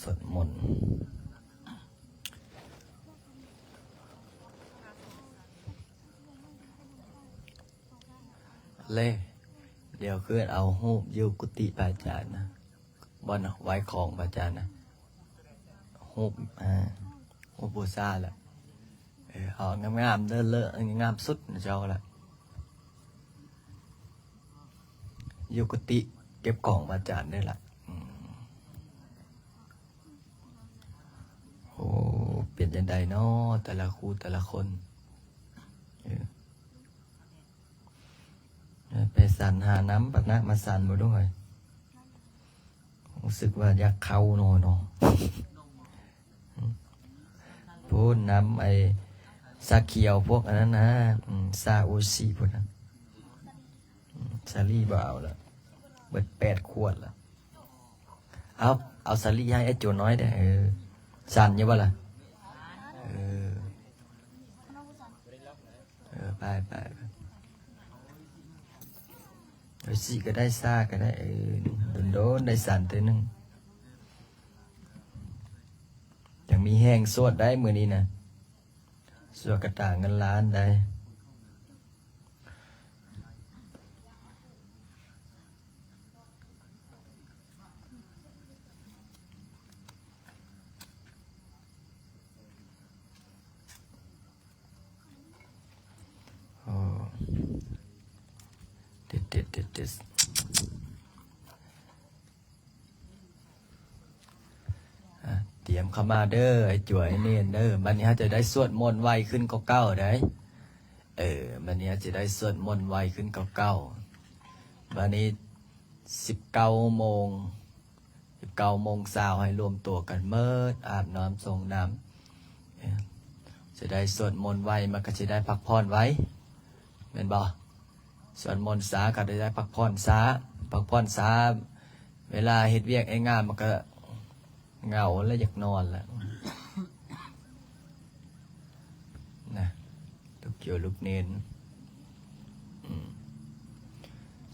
สวดมนต์เล่เดี๋ยวคือเอาหูปอยู่กุฏิพระอาจารย์นะบอนไว้ของพระอาจารย์นะหูปหูปบูชาแหละเอางามๆเด้อเลอะงามสุดเจ้าละอยู่กุฏิเก็บของพระอาจารย์ได้ละโอ้เปลี่ยนยังไงเนาะแต่ละครูแต่ละคนไปสั่นหาน้ำปะนะมาสั่นมาด้วยรู้สึกว่าอยากเข้าโนพูดน้ำไอซาเขียวพวกอันนั้นนะซาโอซีพวกนั้นซาลี่บ่เอาละเบิด8 ขวดละเอาซาลี่ให้ไอ้โจน้อยได้สั่นอยู่บ่ล่ะไปโดยสิก็ได้ซาก็ได้โดนได้สั่นตัวนึงยังมีแห้งสวดได้มือนี้นะสวดกระต่างเงินล้านได้เด็ดเตรียมเข้ามาเด้อไอ้จ่วยเนียนเด้อบัดนี้จะได้สวดมนต์ไวขึ้นเก้าได้บัดนี้จะได้สวดมนต์ไวขึ้นเก้าบัดนี้19 โมงเช้าให้รวมตัวกันเมิดอาบน้ำทรงน้ำจะได้สวดมนต์ไวมันก็จะได้พักผ่อนไว้แม่นบ่สวดมนต์สาก็ได้พักผ่อนสาเวลาเฮ็ดเวียกไอ้งานมันก็เหงาแล้วอยากนอนแล้วนะลูกเกี่ยวลูกเน้น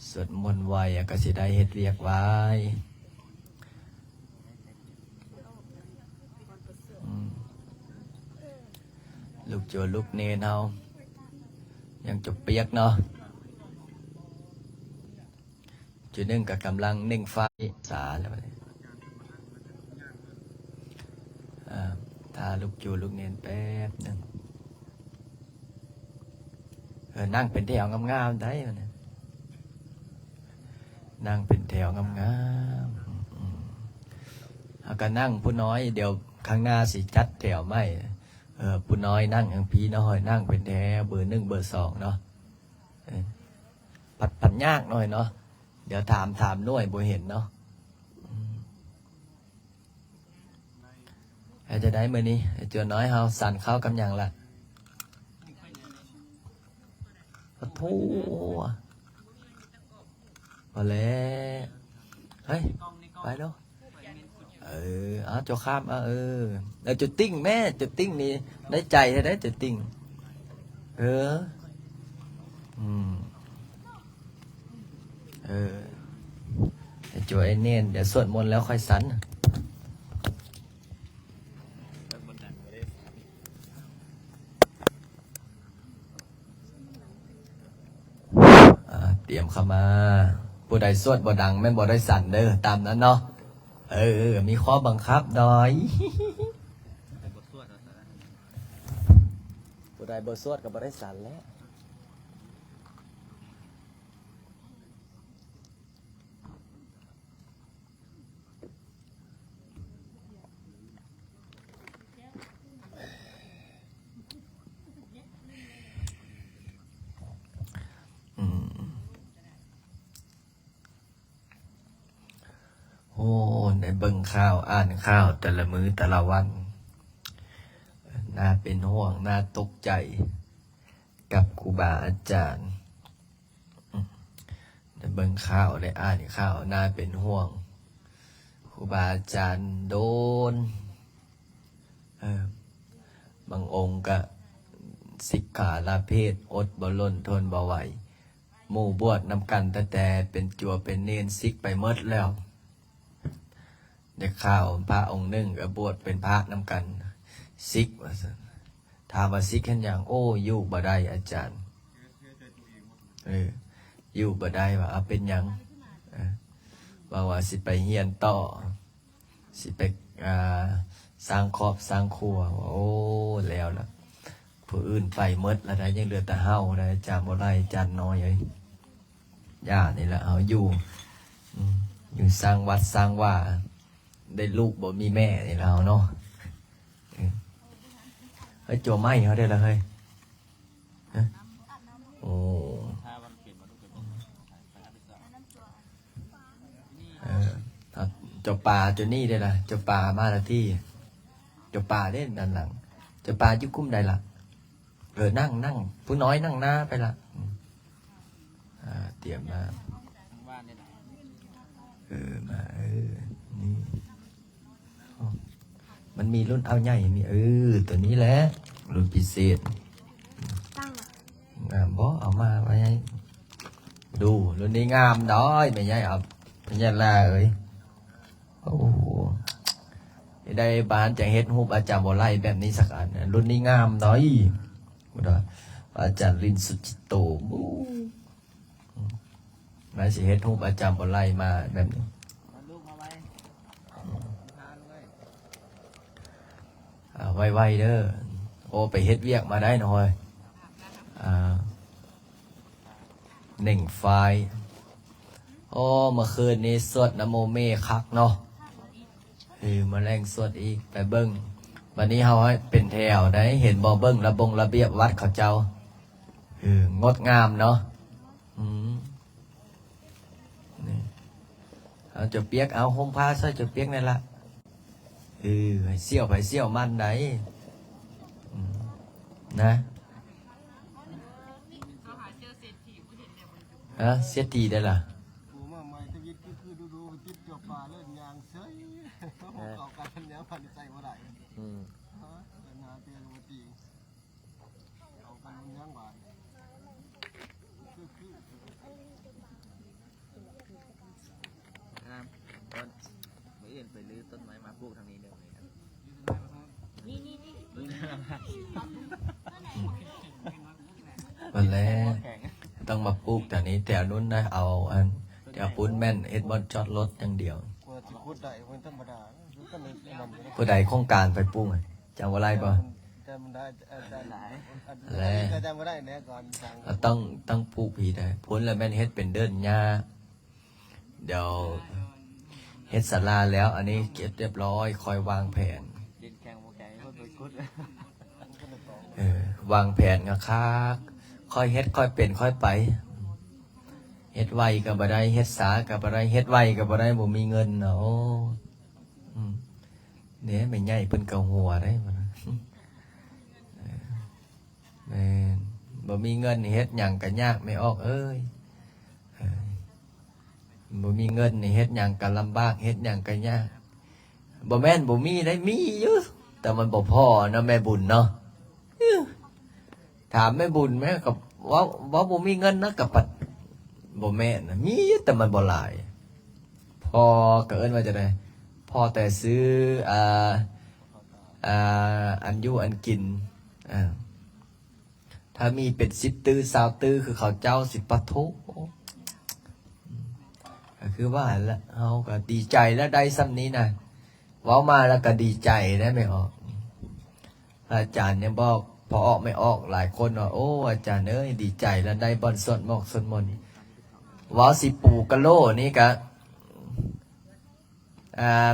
สวดมนต์ไวก็สิได้เฮ็ดเวียกไว้ลูกเกี่ยวลูกเน้นเอายังจะเปียกเนาะจุดหนึ่งกับกำลังเน่งไฟสาแล้วถ้าลูกจูลูกเนียนแป๊บหนึ่งนั่งเป็นแถวงามๆได้เนี่ยนั่งเป็นแถวงามๆเอาก็นั่งผู้น้อยเดี๋ยวข้างหน้าสิจัดแถวไม่ผู้น้อยนั่งอย่างพี่น้อยนั่งเป็นแถวเบอร์ 1เบอร์ 2เนาะปัดยากหน่อยเนาะเดี๋ยวถามหน่วยบ่เห็นเนาะจะได้มื้อนี้เจ้าน้อยเฮาสั่นเข้ากำยังละปะทูพอแล้วเฮ้ยไปเนาะเอาเจ้าข้ามจุดติ้งแม่จุดติ้งนี่ได้ใจได้จุดติ้งจ่วยเนียนเดี๋ยวสวดมนต์แล้วค่อยสันเตรียมเข้ามาผู้ใดสวดบ่ดังแม่นบ่ได้สั่นเด้อตามนั้นเนาะมีข้อบังคับดอยผู้ใดบ่สวดก็บ่ได้สั่นแล้วได้เบิ่งข่าวอ่านข่าวแต่ละมื้อแต่ละวันน่าเป็นห่วงน่าตกใจกับครูบาอาจารย์ได้เบิ่งข่าวได้อ่านข่าวน่าเป็นห่วงครูบาอาจารย์โดนบางองค์ก็สิกขาลาเพศอดบ่ล้นทนบ่ไหวหมู่บวชนำกันแต่เป็นจัวเป็นเนนซิกไปหมดแล้ว เด็กข่าวพระองค์หนึ่งก็บวชเป็นพระนำกันซิกว่าซั่นถามว่าซิกเห็นอย่างโอ้อยู่บ่ได้อาจารย์อยู่บ่ได้ว่าเอาเป็นหยังว่าสิไปเฮียนต่อสิไปสร้างครอบสร้างครัวโอ้แล้วล่ะผู้อื่นไปหมดแล้วได้ยังเหลือแต่เฮาได้อาจารย์บ่ได้อาจารย์น้อยเลยย่านี่แหละเอาอยู่สร้างวัดสร้างว่าได้ลูกบ่มีแม่นี่แล้วเนาะเฮ้ยโจไม่เขาได้แล้วเฮ้ยโอ้เจ้าป่าเจ้านี่ได้ละเจ้าป่ามาละที่เจ้าป่าเด่นด้านหลังเจ้าป่ายุ่กุ้มได้ละนั่งผู้น้อยนั่งหน้าไปละเตรียมมามานี่มันมีรุ่นเอาใหญ่มีตัวนี้แหละรุ่นพิเศษงามบ่เอามาไว้ให้ดูรุ่นนี้งามด้อยไม่ใช่เอาไม่ใช่ลาเอ้ยโอ้ได้บ้านจะเฮ็ดรูปอาจารย์บ่ไล่แบบนี้สักอันรุ่นนี้งามด้อยอาจารย์ลินสุจิตโตมาสิเฮ็ดรูปอาจารย์บ่ไล่มาแบบนี้ไวๆเด้อโอ้ไปเฮ็ดเวียกมาได้หน่อย1 ไฟล์โอ้เมื่อคืนนี้สวดนะโมเมคักเนาะมาแรงสวดอีกไปเบิ้งวันนี้เฮาให้เป็นแถวได้เห็นบ่เบิ้งระเบียบวัดเขาเจ้างดงามเนาะนี่เอาจะเปียกเอาห่มผ้าใส่จะเปียกนั่นละเสี่ยวไปเสี่ยวมันไหนนะเสียทีได้ล่ะไปลื้อต้นไม้มาปลูกทางนี้เดี๋ยวนี้ครับวันแรกต้องมาปลูกแต่นี้แต่นู้นนะเอาแต่ปุ้นแม่นเอ็ดบอลจอดรถอย่างเดียวผู้ใดโครงการไปปลูกจำว่าไรป่ะแล้วต้องปลูกผีได้พ้นแล้วแม่นเฮ็ดเป็นเดินหญ้าเดี๋ยวเฮ็ดศาลาแล้วอันนี้เก็บเรียบร้อยคอยวางแผนวางแผนกันคักค่อยเฮ็ดค่อยเป็นค่อยไปเฮ็ดไวกับบ่ได้เฮ็ดสากับบ่ได้เฮ็ดไวกับบ่ได้บ่มีเงินเนาะเนี่ยไม่ใหญ่เพิ่นก็หัวได้บ่แม่นบ่มีเงินเฮ็ดหยังก็ยากไม่ออกเอ้ยบ่มีเงินนี่เฮ็ดหยังก็ลำบากเฮ็ดหยังก็ยากบ่แม่นบ่มีได้มีอยู่แต่มันบ่พอเนาะแม่บุญเนาะถามแม่บุญแม่กับว่าบ่มีเงินนะกับปัดบ่แม่นมีอยู่แต่มันบ่หลายพอก็เอิ้นว่าจะได้พอแต่ซื้ออันอยู่อันกินถ้ามีเป็น10 ตื้อ20 ตื้อคือเขาเจ้า10 ปะทุคือว่าแล้วเขาก็ดีใจแล้วได้ซ้ำนี้นะว้ามาแล้วก็ดีใจได้ไม่ออกอาจารย์เนี่ยบอกพอออกไม่ออกหลายคนว่าโอ้อาจารย์เอ้ยดีใจแล้วได้บอลสดหมอกสดมนว้าสิปูกะโลนี่กะ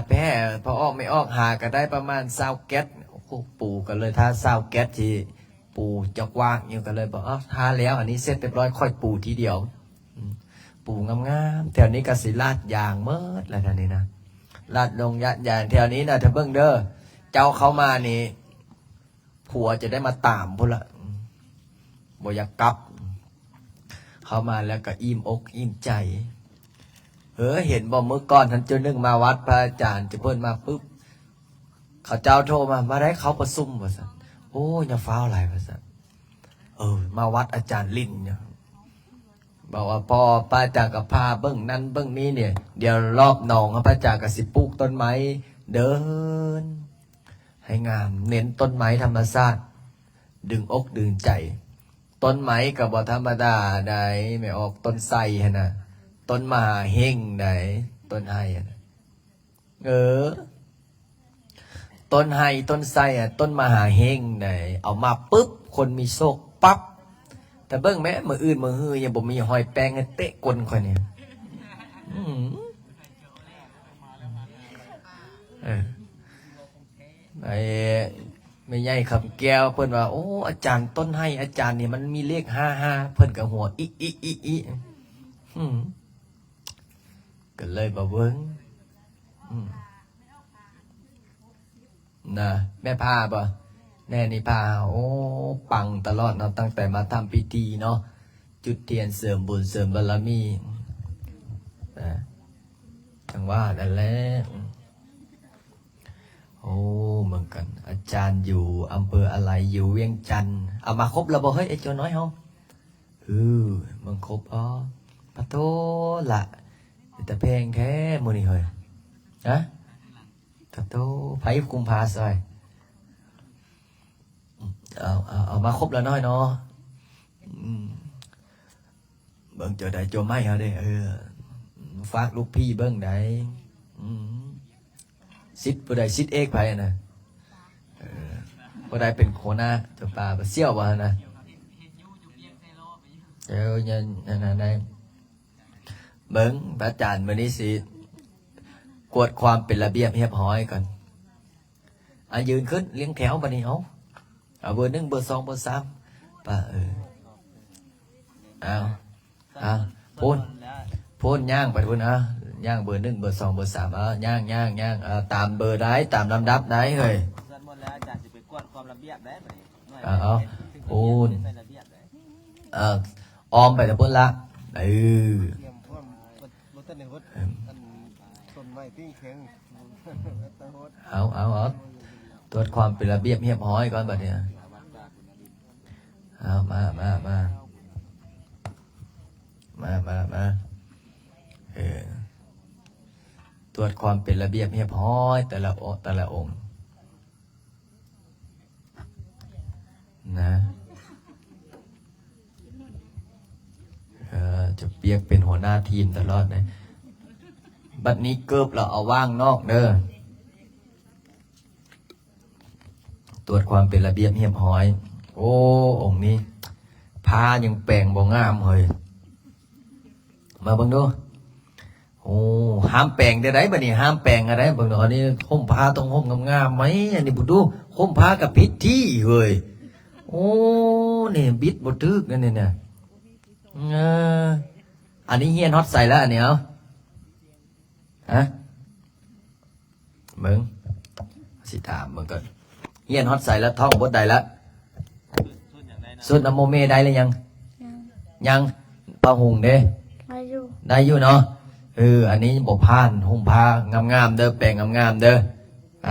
แพ้พอออกไม่ออกหาก็ได้ประมาณ20 แก๊สปูกันเลยถ้า20 แก๊สที่ปูจะว่างอยู่กันเลยบอกทาแล้วอันนี้เสร็จเรียบร้อยค่อยปูทีเดียวปูงามๆแถวนี้ก็สิลาดยางเมิดอะไรท่านี้นะลาดลงยางแถวนี้นะถ้าเบิ่งเด้อเจ้าเขามานี่ผัวจะได้มาตามพุ่นละบ่อยากกลับเขามาแล้วก็อิ่มอกอิ่มใจเห็นบ่เมื่อก่อนท่านเจ้านึงมาวัดพระอาจารย์จะเพิ่นมาปุ๊บเขาเจ้าโทรมาได้เขาประชุมว่าซั่นโอ้ยอย่าฟ้าวหลายว่าซั่นมาวัดอาจารย์ลิ้นเนี่ย บอกว่าพอป้าจากกับพาเบิ้งนั้นเบิ้งนี้เนี่ยเดี๋ยวรอบหนองป้าจากกับสิปลูกต้นไม้เดิน ให้งามเน้นต้นไม้ธรรมชาติดึงอกดึงใจ ต้นไม้กับบธรรมดาได้ไม่ออกต้นไทรฮะนะต้นมหาเฮงได้ต้นไฮนะต้นไฮต้นไทรต้นมหาเฮงได้เอามาปุ๊บคนมีโชคปั๊บแต่เบิ้งแม้มืออื่นมือฮือยังบ่มีหอยแป้งให้เตะกลคนเนี่ยไม่ใหญ่คำแก้วเพิ่นว่าโอ้อาจารย์ต้นให้อาจารย์นี่มันมีเลข55เพิ่นกับหัวอีก็เลยบ่เบิ่งนะแม่พาบ่แน่นี่พาโอ้ปังตลอดเนาะตั้งแต่มาทำพิธีเนาะจุดเทียนเสริมบุญเสริมบารมีนะจังว่านั่นแหละโอ้เหมือนกันอาจารย์อยู่อำเภออะไรอยู่เวียงจันทร์เอามาครบแล้วบ่เฮ้ยไอ้เจ้าน้อยเฮามันครบอ๋อปะโตละแต่เพลงแท้มื้อนี้เฮ้ยนะปะโตไผกุมภาซอยเอามาครบแล้วน้อยเนาะเบิ่งเจอได้โจไม่เฮาเด้ฝากลูกพี่เบิ่งได้ซิดผู้ใดซิดเอกไปนะผู้ใดเป็นโคนาเจ้าป่าเสี่ยวว่านะเจ้าเนี่ยนั่นเบิ้งพระอาจารย์มื้อนี้สิกวดความเป็นระเบียบเรียบร้อยก่อนยืนขึ้นเลี้ยงแถวบัดนี้เอาเบอร์ 1เบอร์ 2เบอร์ 3ป่าเอาพูนย่างไปพูนย่างเบอร์ 1เบอร์ 2เบอร์ 3ย่างตามเบอร์ได้ตามลำดับได้เฮ้ยหมดแล้วอาจารย์จะไปกวดความระเบียบได้ไหมพูนออมไปแต่พูนละเอาตรวจความเป็นระเบียบเรียบร้อยก่อนบัดเนี่ยเอามาตรวจความเป็นระเบียบเรียบร้อยแต่ละองค์นะจะเปียกเป็นหัวหน้าทีมตลอดเลยบัดนี้เกิบเราเอาว่างนอกเด้อตรวจความเป็นระเบียบเรียบร้อยโอ้องค์นี้ผ้ายังแปลงบ่งามเฮ้ยมาเบิ่งดูโอ้ห้ามแปลงได้บัดนี้ห้ามแปลงอะไรเบิ่งดูอันนี้ห่มผ้าต้องห่มงามๆไหมอันนี้บ่ดูห่มผ้ากับพิธีเฮ้ยโอ้นี่บิดบ่ถึกนั่นนี่อันนี้เฮียนฮอตใส่แล้วอันนี้เอาเบิ่งสิถามเบิ่งก่อนเฮียนฮอตใส่แล้วท่องบทใดแล้วสุดนโมเมได้หรือยังปะหุงเด้ได้อยู่เนาะอันนี้บ่พานห่มผ้างามๆเด้อแปลงงามๆเด้อไป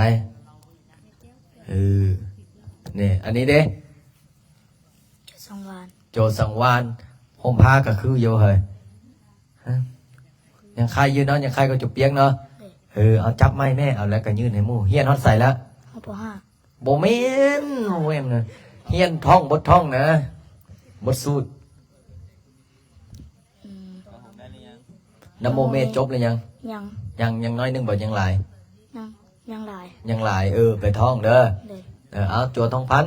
นี่อันนี้เด้โจสังวานห่มผ้าก็คืออยู่เฮ้ยยังใครยืนเนาะยังใครก็จุบเปียกเนาะเอาจับไม้แม่เอาแล้วก็ยืนให้หมู่เฮียนฮอตใส่แล้วบ่แม่นนะเฮียนท่องบทท่องนะบทสูตรนโมเมจบเลยยังน้อยนึงบ่ยังหลายไปท่องเด้อเอาจัวทองพัน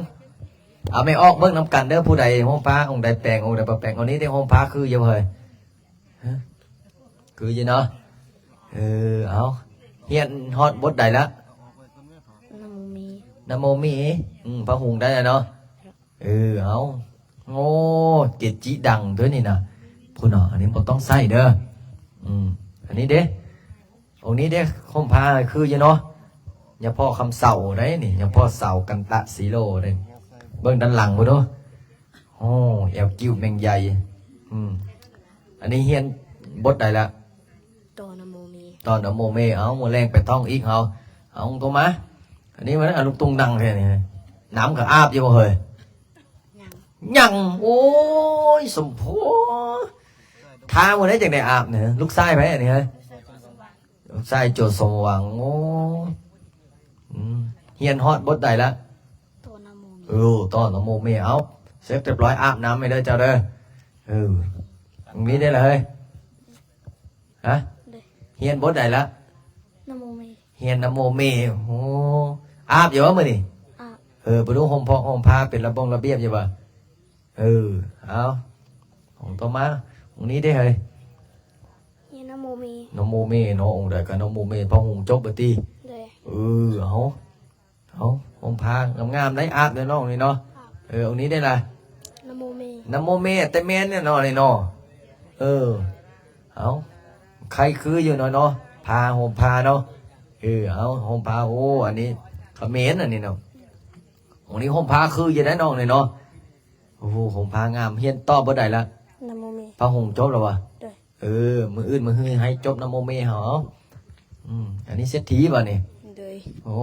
เอาไม่ออกเบิ่งน้ำกันเด้อผู้ใดห่มผ้าองค์ใดแปลงองค์ใดบ่แปลงอันนี้ได้ห่มผ้าคืออยู่เฮ้ยคืออยู่เนาะเอาเฮียนฮอดบทใดละนโมมีพระหุงได้เนาะเอาโง่เกจิดังด้วยนี่นะพูดเนาะอันนี้บ่ต้องใส่เด้ออันนี้เด้องค์นี้เด้ห่มผ้าคืออยู่เนาะอย่าพ่อคำเสาได้นี่อย่าพ่อเสากันตะสีโลได้เบิ่งด้านหลังบ่ดูโอ้แอวกิ้วแมงใหญ่อันนี้เฮียนบทใดละตอนนโมเมเอาโมแรงไปท่องอีกเอาตัวมาอันนี้มันลุงตุงดังแค่นี้น้ำกับอาบอยู่บ่เฮ้ยยังโอ้ยสมโพ ท้าหมดได้จากไหนอาบเนี่ยลูกชายไหมอันนี้ฮะลูกชายโจทย์สมหวังโอ้เฮียนฮอดบดใดละ ตัวนาโมมี ต้อนน้ำโมเมเอาเสร็จเรียบร้อยอาบน้ำไม่ได้เจ้าเด้อตรงนี้ได้เลยฮะ เลย เฮียนบดใดละ นาโมมี เฮียนน้ำโมเมโอ้อาบอยู่วะมื้อนี่ อ่ะ ไปดูห่มพอห่มผ้าเป็นระเบียบอยู่ป่ะเอาของต่อมาตรงนี้ได้เลย เฮียนาโมมี น้ำโมเมเนาะองค์ใดกับน้ำโมเมพอหงจบบ่ติ เลย เอาห่มผ้างามๆได้อาบเด้อน้องนี่เนาะองค์นี้ได้ล่ะ นาโมมี น้ำโมเมแต่แม่นเนี่ยเนาะนี่เนาะเอาใครคืออยู่เนาะผ้าห่มผ้าเนาะเอาห่มผ้าโอ้อันนี้เขมรอันนี้เนาะองค์นี้ห่มผ้าคืออยู่ได้น้องนี่เนาะโอ้โหห่มผ้างามเฮียนต่อบ่ได้ละ นาโมมี พระหงจบแล้ววะ เลย มืออื่นมือฮือให้จบน้ำโมเมเหรออันนี้เศรษฐีป่ะนี่ เลย โอ้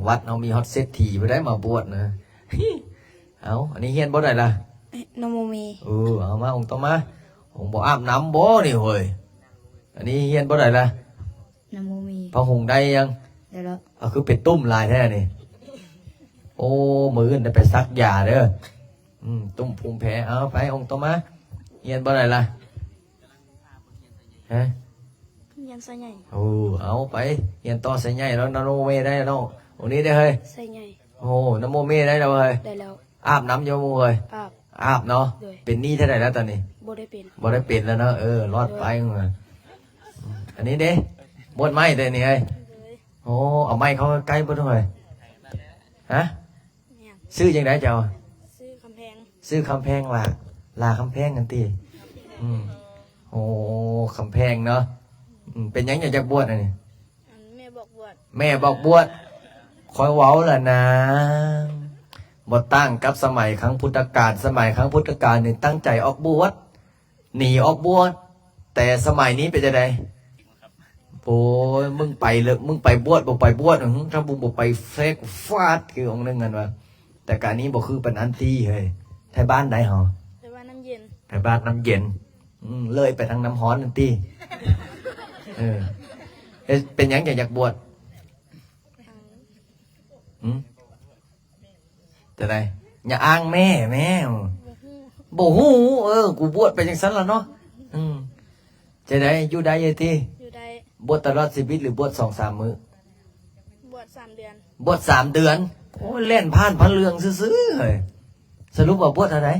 วัดเรามีฮอตเศรษฐีไปได้มาบวชนะ เอาอันนี้เฮียนบ่ได้ละ นาโมมี เอามาองค์ต่อมาองค์บ่อาบน้ำบ่นี่เฮ้ยอันนี้เฮียนบ่ได้ละ นาโมมี พระหงได้ยัง ได้แล้ว เอาคือเป็ดตุ้มลายแท้นี่โอ้มืออื่นได้ไปซักยาเด้อตุ้มภูมิแพ้เอาไปองค์ต่อมาเฮียนบ่ได้ละฮะ ยันใส่ใหญ่ เอาไปเฮียนต่อใส่ใหญ่แล้วนโมเมได้แล้ววันนี้ได้เฮ้ย ใส่ใหญ่ นโมเมได้แล้วเฮ้ย ได้แล้ว อาบน้ำโยมเฮ้ย อาบ อาบเนาะ เลย เป็นหนี้เท่าไหร่แล้วตอนนี้ บ่ได้เป็น บ่ได้เป็นแล้วเนาะรอดไปเลยอันนี้เด้บดไม้ได้นี่เฮ้ย เลย เอาไม้เขาใกล้บ่ด้วยฮะ เนี่ย ซื้อยังไงเจ้า ซื้อคำแพง ซื้อคำแพงลาคำแพงกันตีคำแพงเนาะเป็นยังอยากจะบวชอันนี้ อันแม่บอกบวช แม่บอกบวชคอยเว้าล่ะนะบ่ตั้งกับสมัยครั้งพุทธกาลสมัยครั้งพุทธกาลนี่ตั้งใจออกบวชหนีออกบวชแต่สมัยนี้เป็นจะไดโอ้ยมึงไปเลยมึงไปบวชบ่ไปบวชถ้ามึงบ่ไปเฟกฟาดคือองค์นึงกันว่าแต่การนี้บ่คือเป็นอันตี้เฮ้ยไทยบ้านใดหรอ แต่ว่าน้ำเย็น ไทยบ้านน้ำเย็นเลยไปทางน้ำฮ้อนอันตี้เป็นหยังอยากบวชแต่ไดอย่าอ้างแม่บ่ฮู้กูบวชไปจังซั่นล่ะเนาะจะได้อยู่ได้ยังที่ อยู่ได้ บวชตลอดชีวิตหรือบวช2-3 มื้อบ วช3 เดือน บวช3 เดือนโอ้ยเล่นผ่านพระเรืองซื่อๆเฮ้ยสรุปว่าบวชอะไร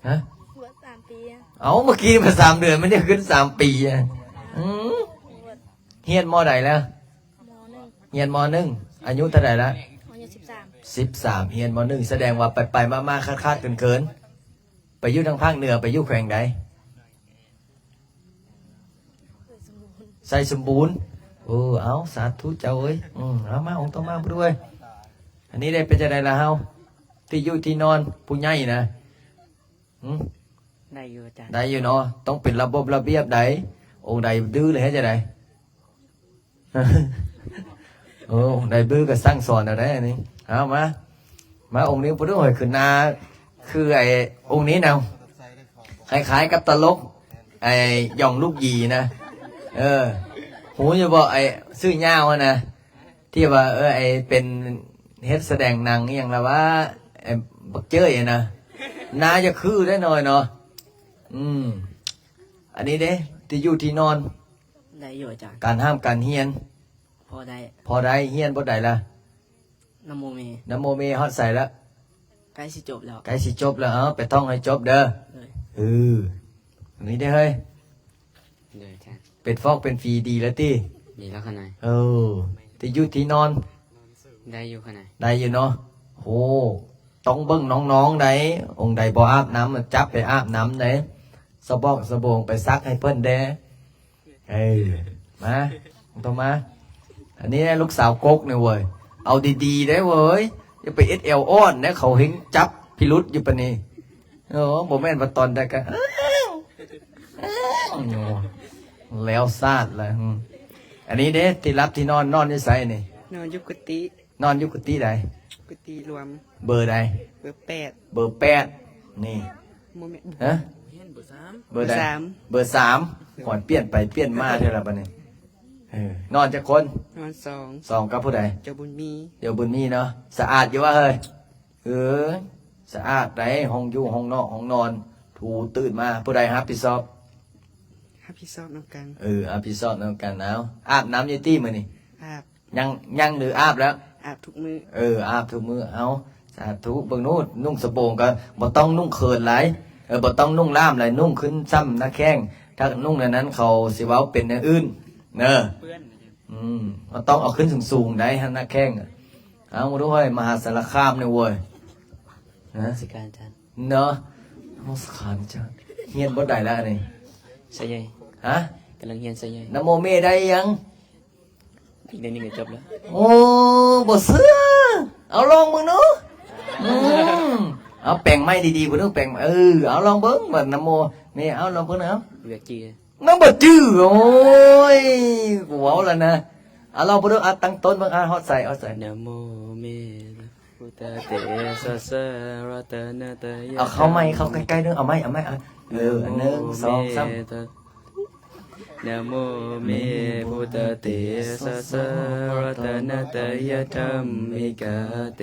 ฮะ บวช3 ปีอะ เอาเมื่อกี้มา3 เดือนไม่ได้ขึ้น3 ปีอ่ะบวช เฮียนมอใดแล้ว มหนึ่ง เฮียนม.1อายุเท่าไหร่แล้ว มอยู่13 13เฮียนม.1แสดงว่าไปมาๆคาดๆเกินๆไปอยู่ทางภาคเหนือไปอยู่แขวงใด เลยสมบูรณ์ ใส่สมบูรณ์เอาสาธุเจ้าเอ้ยเอามาองค์ต่อมาด้วย อันนี้ได้เป็นจะได้ละเฮาที่อยู่ที่นอนผู้ใหญ่นะ ได้อยู่อาจารย์ ได้อยู่เนาะต้องเป็นระบบระเบียบใดองค์ใดดื้อเลยให้จะได้ ใดดื้อก็สร้างสอนเอาได้อันนี้เอามาองค์นี้พุทธหอยขึ้นนาคือไอ้องค์นี้nàoคล้ายๆกับตลกไอ้หย่องลูกหยีนะหูจะบอกไอ้ซื่อยาวนะที่ว่าไอ้เป็นเฮ็ดแสดงหนังอย่างละว่าไอ้บักเจ้ยนะน่าจะคือได้หน่อยเนาะอันนี้เด้ที่อยู่ที่นอน ได้อยู่อาจารย์ การห้ามการเฮียน พอได้ พอได้เฮียนบ่ได้ละ น้ำโมเม น้ำโมเมฮอดใส่ละ ใกล้สิจบแล้ว ใกล้สิจบแล้วไปท่องให้จบเด้อ เลย อันนี้ได้เฮ้ย เลยอาจารย์ เป็นฟอกเป็นฟรีดีแล้วติ ดีแล้วข้างใน ที่อยู่ที่นอน ได้อยู่ข้างใน ได้อยู่เนาะโอ้ต้องเบิ่งน้องๆได้องค์ใดบ่อาบน้ำมันจับไปอาบน้ำได้สบงไปซักให้เพิ่นเด้มาต้องมา อันนี้ลูกสาวกกเนี่ยเว้ยเอาดีๆได้เว้ยอย่าไปเอสเอลอ้อนนะเขาเห็นจับพิรุษอยู่ปะนี่บ่แม่นว่าตอนใดกันแล้วซาดเลยอันนี้เด้ที่รับที่นอนอยู่ไสนี่ นอนยุกุติ นอนอยู่กุฏิใด กุฏิรวม เบอร์ใด เบอร์8 เบอร์8นี่ โมเมนต์ ฮะ เ เบอร์ใด สาม เบอร์สามก่อนเปลี่ยนไปเปลี่ยนมาเท่าไหร่ปะเนี่ยนอนจะคน นอนสอง สองกับผู้ใด เจ้าบุญมี เดี๋ยวบุญมีเนาะสะอาดอยู่ว่าเฮ้ยสะอาดไหนห้องอยู่ห้องนอกห้องนอน ถูตื่นมาผู้ใดรับผิดชอบ ฮับพี่ซอบน้ำกัน รับผิดชอบน้ำกันเอาอาบน้ำยายตี้มือนี่ อาบ ยังหรืออาบแล้ว อาบทุกมือ อาบทุกมือเอาสาธุเบิ่งนู้นนุ่งสบงก็บ่ต้องนุ่งเขินหลายบ่ต้องนุ่งล่ามหลายนุ่งขึ้นซ้ำหน้าแข้งถ้านุ่งในนั้นเขาสิเว้าเป็นอย่างอื่นเนอะ เปื้อน มันต้องเอาขึ้นสูงๆได้ฮะหน้าแข้งอะเอามาด้วยมหาสารคามเนี่ยเว้ยนะ สิการอาจารย์ เนาะมสขานจ้าเฮียนบ่ได้แล้วนี่ ใส่ใหญ่ ฮะ กำลังเรียนใส่ใหญ่ นะโมเมได้ยัง อีกเดือนหนึงก็จบแล้ว โอ้บ่เสือเอาลองมึงเนาะเอาแปลงไม้ดีๆบ่ต้องแปลงเอาลองเบิ่งบัดนะโมเมเอาลองเบิ่งนะ เวียกจีเลย น้องบ่จื้อโอ้ยกูเว้าแล้วนะเอาลองบ่ต้องตั้งต้นเบิ่งฮอดใส่ นะโมเมพุทธะเตสะสะรัตนะตยะ เอาเข้าไม้เข้าใกล้ๆเด้อเอาไม้อันหนึ่งสองสาม นะโมเมพุทธะเตสะสะรัตนะตยะธัมมิกาเต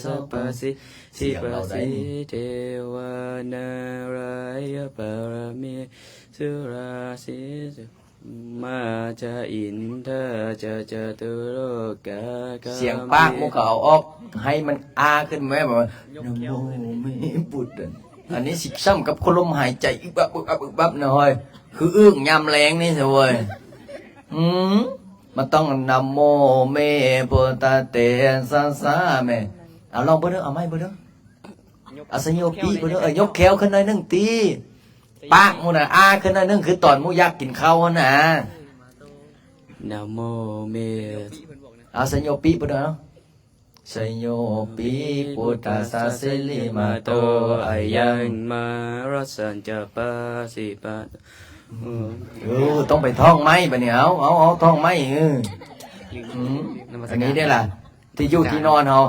สัพพสิสิปะสิเทวานารายะปรเมสุราสิมาจะอินทะจะจตุโลกะกะ เสียงปากมุกเขาเอาออกให้มันอาขึ้นไหมแบบว่านะโมเมพุทธะอันนี้สิซ้ำกับคนลมหายใจอึบบับหน่อยคืออึ้งยามแรงนี่สิเว้ยมันต้องนะโมเมพุทธะเตสะสะแม่เอาลองเบิ่งเด้อเอาไม้เบิ่งเด้อเอาสัญญาปีเบิ่งเด้อยกแขวขึ้นหน่อยหนึงตีปากมูน่ะอาขึ้นหน่อยหนึงคือตอนมูอยากกินข้าวหั่นน่ะ นะโมเม เอาสัญญาปีเบิ่งเด้อสัญโยปิพุทธัสสะสิลิมาโต อายังมารัสสันจะปะสิปะ ต้องไปท่องไม้ปะเนี่ยเอาท่องไม้อันนี้ได้ล่ะ ที่อยู่ที่นอนเฮา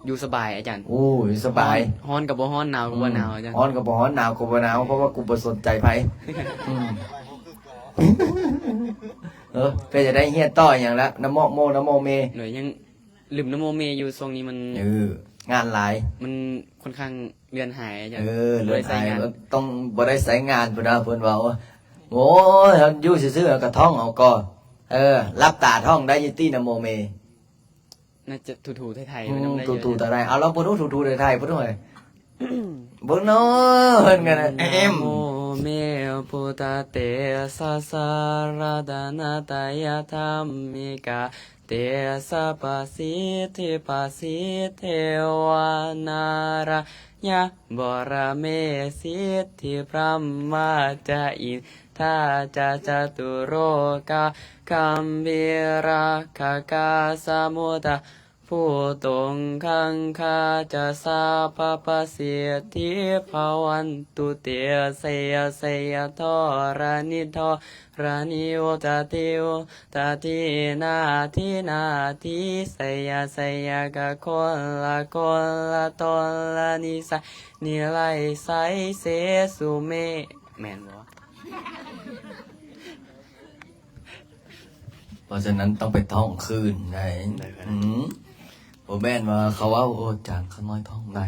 อยู่สบายอาจารย์ โอ้ยสบาย ฮ้อนกับบ่ฮ้อนหนาวกับบ่หนาวอาจารย์ ร้อนกับบ่ร้อนหนาวกับบ่หนาวเพราะว่ากูบ่สนใจไผเพื่อจะได้เฮียนต่ออย่างละนะโมนะโมเม หน่อยยังลืมนะโมเมอยู่ช่วงนี้มัน งานหลาย มันค่อนข้างเลือนหายอาจารย์ เลื่อน ใส่ หาย งาน ต้องบ่ได้ใช้งานพุ่นนะเพิ่นว่าโอ้ยอยู่ซื่อๆก็ท่องเอาก็รับตาท่องได้ยิตี้นะโมเม น่าจะถูๆไทยๆมันน้ำได้เยอะ ถูๆแต่ไรเอาเราพูดถูๆไทยพูดหน่อยบุญเนาะเพิ่นกันนะเอ็ม นะโมเมพุทธะเตสะสะระดานาตายะธัมมิกาเตสัพพสิทธิปัสสิทเทวานารายะบรเมสิทธิพระมาจะอินทาจะจตุโรกาคัมภิราคากาสมุตตะผู้ตรงขังคาจะสาปปะเสียทิภาวันตุเตเสยเสยทอรานิทอรานิโอตติโอตตินาทินาทิเสยเสยกะคนละตนละนิสัยนิไลไสเสสุเมแม่นบ่ เพราะฉะนั้นต้องไปท่องคืนได้โอแม่นว่าเขาว่าโอ้จางเขาน้อยท่องได้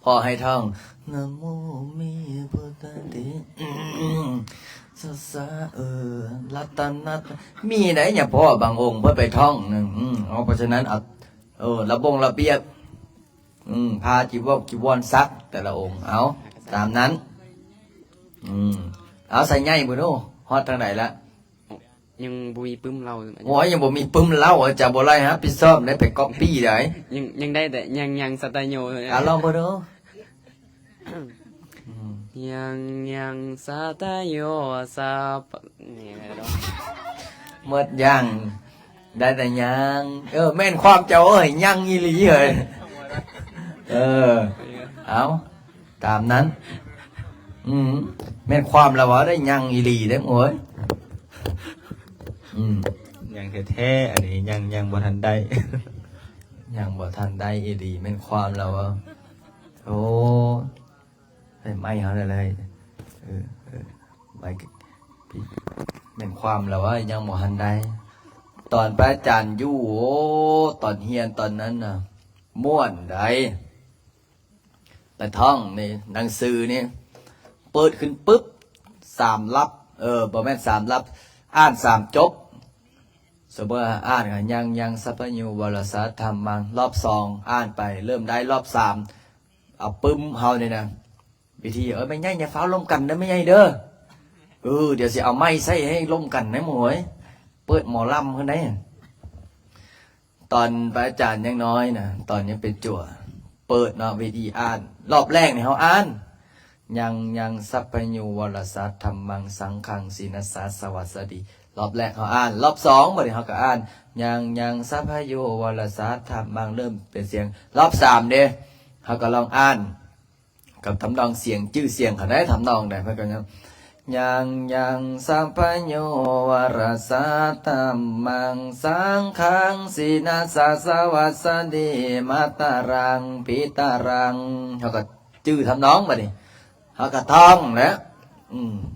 พ่อให้ท่องนะโมมีพุทธะเตสัสสะรัตนัตมีไหนเนี่ยพ่อบางองค์เพื่อไปท่องนึงเพราะฉะนั้นเอาระเบียบพาจีวรซักแต่ละองค์เอาตามนั้นเอาใส่ใหญ่บุโนฮอดทางไหนละ ยังบุยปึ้มเรา โอ้ยยังบ่มีปึ้มเล่าจะบ่ไรฮะพี่ซ่อมได้ไปก๊อปปี้ได้ ยังได้แต่ยังสไตล์โย ลองบ่ดู ยังสาตาโยสาปนี่อะไรดอก หมดยังได้แต่ยังแม่นความเจ้าเอ้ยยังอีหลีเอ้ยเอาตามนั้นแม่นความแล้วว่าได้ยังอีหลีได้โอ้ยยังแท้ๆอันนี้ยังบ่ทันได้ ยังบ่ทันได้อีหลีแม่นความแล้วว่าโอ้ไม่เขาเลย ไปเป็นความแล้วว่ายังบ่ทันได้ตอนพระอาจารย์อยู่โอ้ตอนเฮียนตอนนั้นน่ะม่วนได้แต่ท่องนี่หนังสือนี่เปิดขึ้นปุ๊บ3ลับบ่แม่น3ลับอ่าน3จบสมมติว่าอ่านกันยังสัพพยุวรสาธรรมังรอบ2อ่านไปเริ่มได้รอบ3เอาปึ้มเฮานี่นะวิธีไม่ใหญ่อย่าฟ้าวล้มกันนะไม่ใหญ่เด้อเดี๋ยวสิเอาไม้ใส่ให้ล้มกันนะหมวยเปิดหมอลำขึ้นได้ตอนพระอาจารย์ยังน้อยนะตอนยังเป็นจั่วเปิดเนาะวิธีอ่านรอบแรกเนี่ยเขาอ่านยังสัพพยุวรสาธรรมังสังฆังสีนัสสาสวัสดีรอบแรกเขาอ่านรอบ2บัดนี้เขาก็อ่านยังสัพพยุวรสาธรรมังเริ่มเป็นเสียงรอบ3เด้เขาก็ลองอ่านกับทำนองเสียงชื่อเสียงเขาได้ทำนองได้เพื่อนกันยังสัพพยุวรสาธรรมังสังฆังสีนัสสาสวัสดีมัตตารังปิตารังเขาก็ชื่อทำนองบัดนี้เขาก็ท่องแล้ว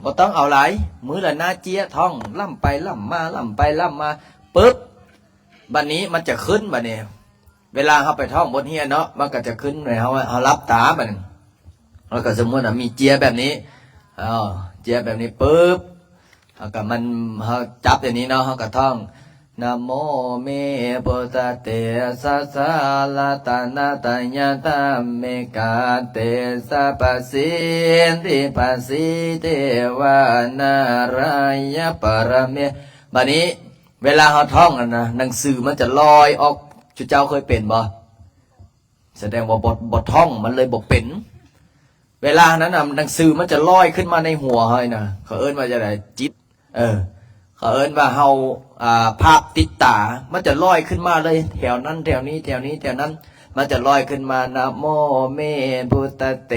บ่ต้องเอาหลายมือละหน้าเจี๊ยท่องล่ำไปล่ำมาล่ำไปล่ำมาปึ๊บบัดนี้มันจะขึ้นบัดนี้เวลาเขาไปท่องบทเฮียนเนาะมันก็จะขึ้นเลยเขารับตาบัดนี้แล้วก็สมมติมีเจี๊ยแบบนี้เจี๊ยแบบนี้ปึ๊บเขาก็เขาจับอย่างนี้เนาะเขาก็ท่องนะโมเมพุทธเตสัสสะลาตานาตายะตาเมกาเตสัพสิติปัสสิเทวานารายะปรเมบัดนี้เวลาเขาท่องนะหนังสือมันจะลอยออกจุเจ้าเคยเป็นบ่แสดงว่าบทท่องมันเลยบอกเป็นเวลานั้นนะหนังสือมันจะลอยขึ้นมาในหัวเฮ้ยนะเขาเอิ้นว่าจะไหนจิตเขาเอิ้นว่าเฮาภาพติดตามันจะลอยขึ้นมาเลยแถวนั้นแถวนี้แถวนี้แถวนั้นมันจะลอยขึ้นมานะโมเมพุทธเต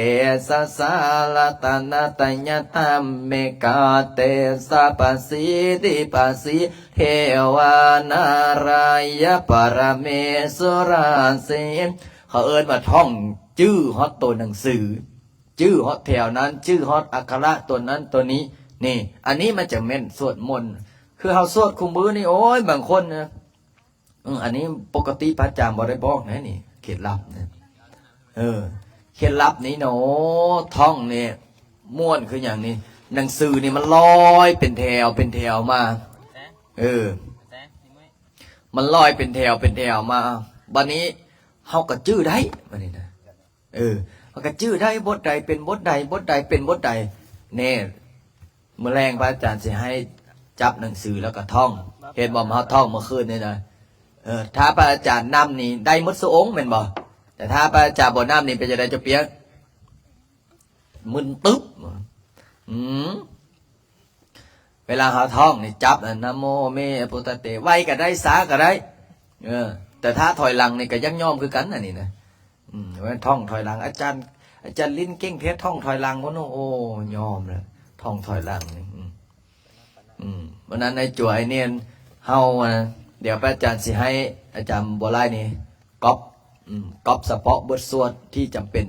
สัสสะลาตานาตายะตาเมกาเตสัพสิติปัสสิเทวานารายะปรเมสุราเสเขาเอิ้นว่าท่องชื่อฮอตตัวหนังสือชื่อฮอตแถวนั้นชื่อฮอตอักขระตัวนั้นตัวนี้นี่อันนี้มันจะเม่นสวดมนต์คือเฮาสวดคุมมือนี่โอ้ยบางคนนะอันนี้ปกติพระอาจารย์บ่ได้บอกนะนี่เคล็ดลับนะเคล็ดลับนี้เนาะท่องเนี่ยม่วนคืออย่างนี้หนังสือนี่มันลอยเป็นแถวเป็นแถวมามันลอยเป็นแถวเป็นแถวมาบัดนี้เฮาก็จื้อได้บัดนี้นะมันก็จื้อได้บทใดเป็นบทใดบทใดเป็นบทใดแน่เมื่อแรงพระอาจารย์จะให้จับหนังสือแล้วก็ท่องเห็นบ่มาท่องเมื่อคืนนี่นะถ้าพระอาจารย์นำนี่ได้หมดสุองค์เป็นบ่แต่ถ้าพระอาจารย์บ่นำนี่เป็นจะได้จะเปียกมึนตึ๊บเวลาเขาท่องนี่จับนะโมเมพุทธเตไว้ก็ได้สาก็ได้แต่ถ้าถอยหลังนี่ก็ยังยอมคือกันนี่นะว่าท่องถอยหลังอาจารย์ลิ้นเก่งเทศท่องถอยหลังก็โอ้ยอมเลยท่องถอยหลังนี่วันนั้นในจั่วไอเนียนเฮาเดี๋ยวพระอาจารย์สิให้อาจารย์บัวไล่นี่ก๊อปเฉพาะบทสวดที่จำเป็น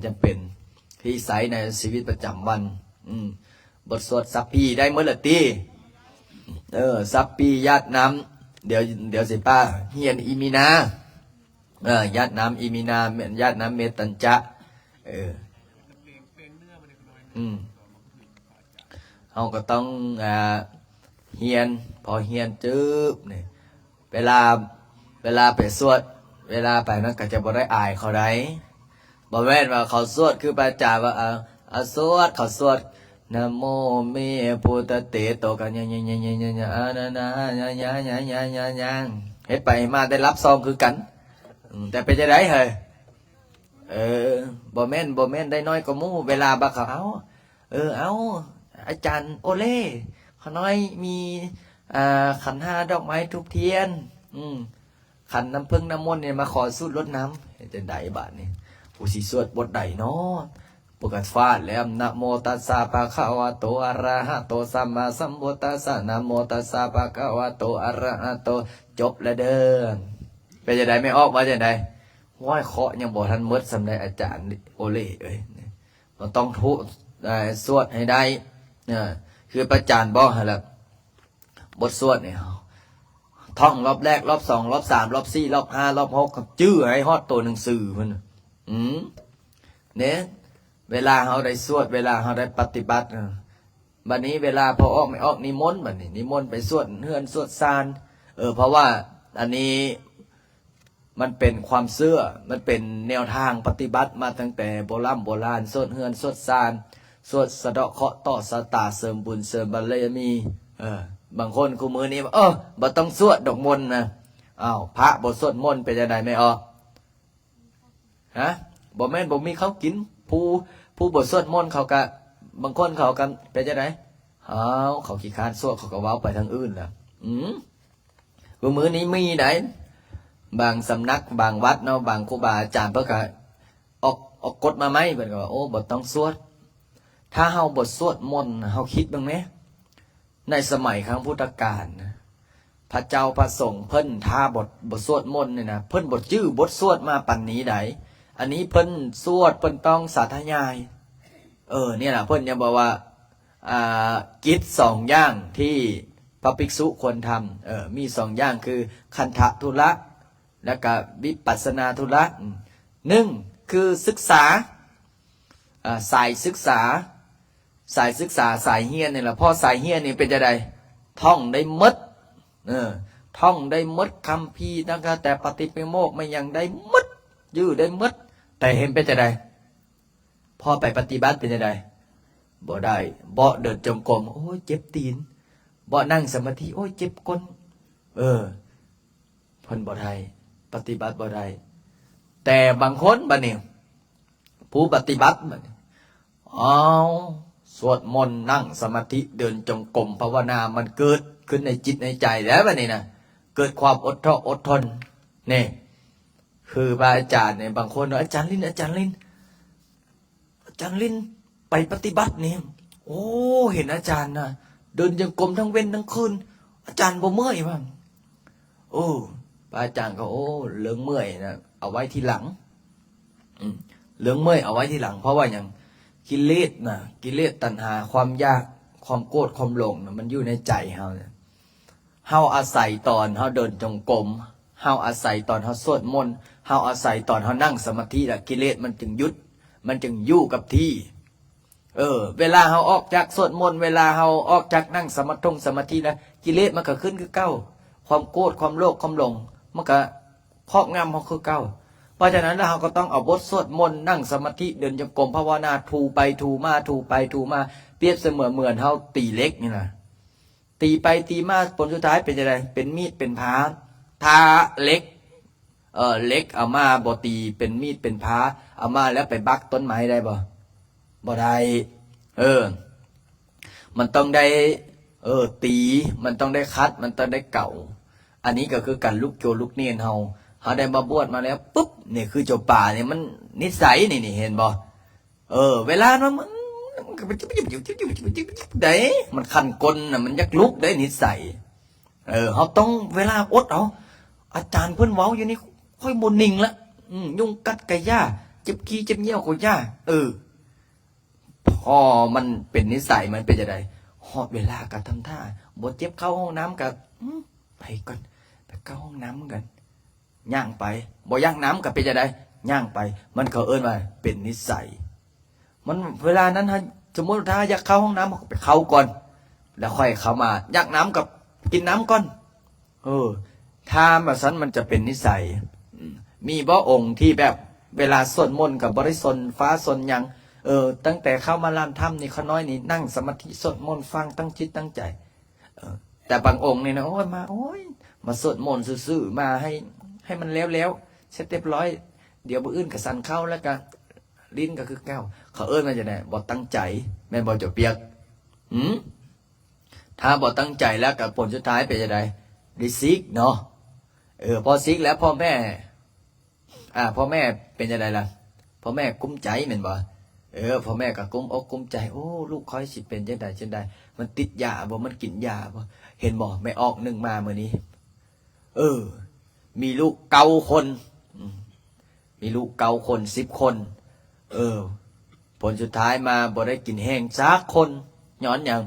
ที่ใช้ในชีวิตประจำวันบทสวดสัพพีได้เมื่อละตีสัพพีญาติน้ำเดี๋ยวสิป้าเฮียนอีมีนาญาติน้ำอีมีนาญาติน้ำเมตัญจะเราก็ต้องเฮียนพอเฮียนจึ๊บเนี่ยเวลาไปสวดเวลาไปนั่นก็จะบ่ได้อายเขาได้บ่แม่นว่าเขาสวดคือพระอาจารย์ว่าสวดเขาสวดนะโมเมพุทธเตโตกันยังเฮ็ดไปมาได้รับซองคือกันแต่เป็นจังได๋เฮ้ยบ่แม่นได้น้อยกว่าหมู่เวลาบักเขาเอาอาจารย์โอเล่เขาน้อยมีขัน 5ดอกไม้ทุบเทียนขันน้ำพึ่งน้ำมนต์เนี่ยมาขอสูตรรดน้ำจะได้บาทนี่ผู้สิสวดบทใดเนาะปกติฟาดแล้วนะโมตัสสะภะคะวะโตอะระหะโตสัมมาสัมพุทธัสสะนะโมตัสสะภะคะวะโตอะระหะโตจบแล้วเด้อเป็นจะได้ไม่ออกมาจะได้ว้ายเคาะยังบอกท่านมืดสำได้อาจารย์โอเล่มันต้องทุสวดให้ได้ คือประจานบอกฮะละบทสวดเนี่ยท่องรอบแรกรอบสองรอบสามรอบสี่รอบห้ารอบหกจื้อให้ฮอดตัวหนังสือมันเนี่ยเวลาเขาได้สวดเวลาเขาได้ปฏิบัติบัดนี้เวลาพอออกไม่ออกนิมนต์บัดนี้นิมนต์ไปสวดเฮือนสวดซานเพราะว่าอันนี้มันเป็นความเชื่อมันเป็นแนวทางปฏิบัติมาตั้งแต่โบราณสวดเฮือนสวดซานสวดสะเดาะเคราะห์ต่อสตาเสริมบุญเสริมบารมีบางคนคู่มือนี้บ่ต้องสวดดอกมนต์นะอ้าวพระบ่สวดมนต์ไปจะได้ไม่ออกฮะบ่แม่นบ่มีเขากินผู้บ่สวดมนต์เขาก็บางคนเขากันไปจะได้เขาขี้คร้านสวดเขาก็เว้าไปทางอื่นล่ะคู่มือนี้มีได้บางสำนักบางวัดเนาะบางครูบาอาจารย์เพิ่นก็ออกกฎมาไหมเพิ่นก็ว่าโอ้บ่ต้องสวดถ้าเฮาบ่สวดมนต์เฮาคิดบ้างไหมในสมัยครั้งพุทธกาลนะพระเจ้าพระสงฆ์เพิ่นท่าบทสวดมนต์เนี่ยนะเพิ่นบทจื้อบทสวดมาปันนี้ไดอันนี้เพิ่นสวดเพิ่นต้องสาธยายเนี่ยล่ะเพิ่นยังบอกว่ากิจสองอย่างที่พระภิกษุควรทำมีสองอย่างคือคันธะธุระและก็วิปัสสนาธุระหนึ่งคือศึกษาสายศึกษาสายเฮียนนี่แหละพ่อสายเฮียนนี่เป็นจะไดท่องได้หมดท่องได้หมดคำพีนะคะแต่ปฏิปิโมกข์ไม่ยังได้หมดยื้อได้หมดแต่เห็นเป็นจะไดพอไปปฏิบัติเป็นจะไดบ่ได้บ่เดินจงกรมโอ้ยเจ็บตีนบ่นั่งสมาธิโอ้ยเจ็บก้นเพิ่นบ่ได้ปฏิบัติบ่ได้แต่บางคนบัดนี้ผู้ปฏิบัติบัดนี้สวดมนต์นั่งสมาธิเดินจงกรมภาวนามันเกิดขึ้นในจิตในใจแล้วบัดนี้นะเกิดความอดทนนี่คือพระอาจารย์เนี่ยบางคนอาจารย์ลินไปปฏิบัตินี่โอ้เห็นอาจารย์นะเดินจงกรมทั้งเว้นทั้งคืนอาจารย์บ่เมื่อยบ้างพระอาจารย์ก็เรื่องเมื่อยนะเอาไว้ทีหลังเรื่องเมื่อยเอาไว้ทีหลังเพราะว่าอย่างกิเลสตัณหาความยากความโกรธความหลงมันอยู่ในใจเฮาเนี่ยเฮาอาศัยตอนเฮาเดินจงกรมเฮาอาศัยตอนเฮาสวดมนต์เฮาอาศัยตอนเฮานั่งสมาธิกิเลสมันจึงหยุดมันจึงอยู่กับที่เวลาเฮาออกจากสวดมนต์เวลาเฮาออกจากนั่งสมาธินะกิเลสมันก็ขึ้นคือเก่าความโกรธความโลภความหลงมันก็ครอบงำเฮาคือเก่าเพราะฉะนั้นเราก็ต้องเอาบทสวดมนต์นั่งสมาธิเดินจงกรมภาวนาถูไปถูมาเปรียบเสมือนเหมือนเฮาตีเหล็กนี่นะตีไปตีมาผลสุดท้ายเป็นอะไรเป็นมีดเป็นพาทาเหล็กเหล็กเอามาบ่ตีเป็นมีดเป็นพาเอามาแล้วไปบักต้นไม้ได้บ่ได้มันต้องได้ตีมันต้องได้คัดมันต้องได้เก่าอันนี้ก็คือการลุกโจลุกเนียนเฮาได้มาบวชมาแล้วปุ๊บนี่คือเจ้าป่าเนี่ยมันนิสัยนี่เห็นบ่เวลามันได้มันคันกลน่ะมันยักลุกได้นิสัยเฮาต้องเวลาอดเอาอาจารย์เพิ่นเว้าอยู่นี่ค่อยบ่นิ่งละยุงกัดกะย่าเจ็บขี้เจ็บเหี่ยวก็ย่าพอมันเป็นนิสัยมันเป็นจังได๋ฮอดเวลาก็ทำท่าบ่เจ็บเข้าห้องน้ำก็ไปก่อนไปเข้าห้องน้ำกันย่างไปบ่ย่างน้ำกับเป็นจะได้ย่างไปมันเขาเอิ้นว่าเป็นนิสัยมันเวลานั้นสมมติถ้าอยากเข้าห้องน้ำไปเข้าก่อนแล้วค่อยเข้ามาอยากน้ำกับกินน้ำก่อนถ้าแบบนั้นมันจะเป็นนิสัยมีบ่องค์ที่แบบเวลาสวดมนต์กับบริสนฟ้าสนยังตั้งแต่เข้ามาลานถ้ำนี่เขาน้อยนี่นั่งสมาธิสวดมนต์ฟังตั้งจิตตั้งใจแต่บางองค์นี่นะมาสวดมนต์ซื่อๆมาให้มันแล้วเสร็จเรียบร้อยเดี๋ยวบ่อื่นก็สั่นเข้าแล้วก็ลิ้นก็คือแก้วเขาเอิ้นมาจากไหนบ่ตั้งใจแม่นบ่จะเปียกถ้าบ่ตั้งใจแล้วกับผลสุดท้ายเป็นจังได๋ได้ซิกเนาะพอซิกแล้วพ่อแม่เป็นจังได๋ล่ะพ่อแม่กุ้มใจแม่นบ่พ่อแม่ก็กุ้มอกกุ้มใจโอ้ลูกค่อยสิเป็นจังได๋มันติดยาบ่มันกินยาบ่เห็นบ่ไม่ออกนึงมามื้อนี้มีลูก9 คนมีลูก9 คน10 คนผลสุดท้ายมาบ่ได้กินแห้งสักคนย้อนหยัง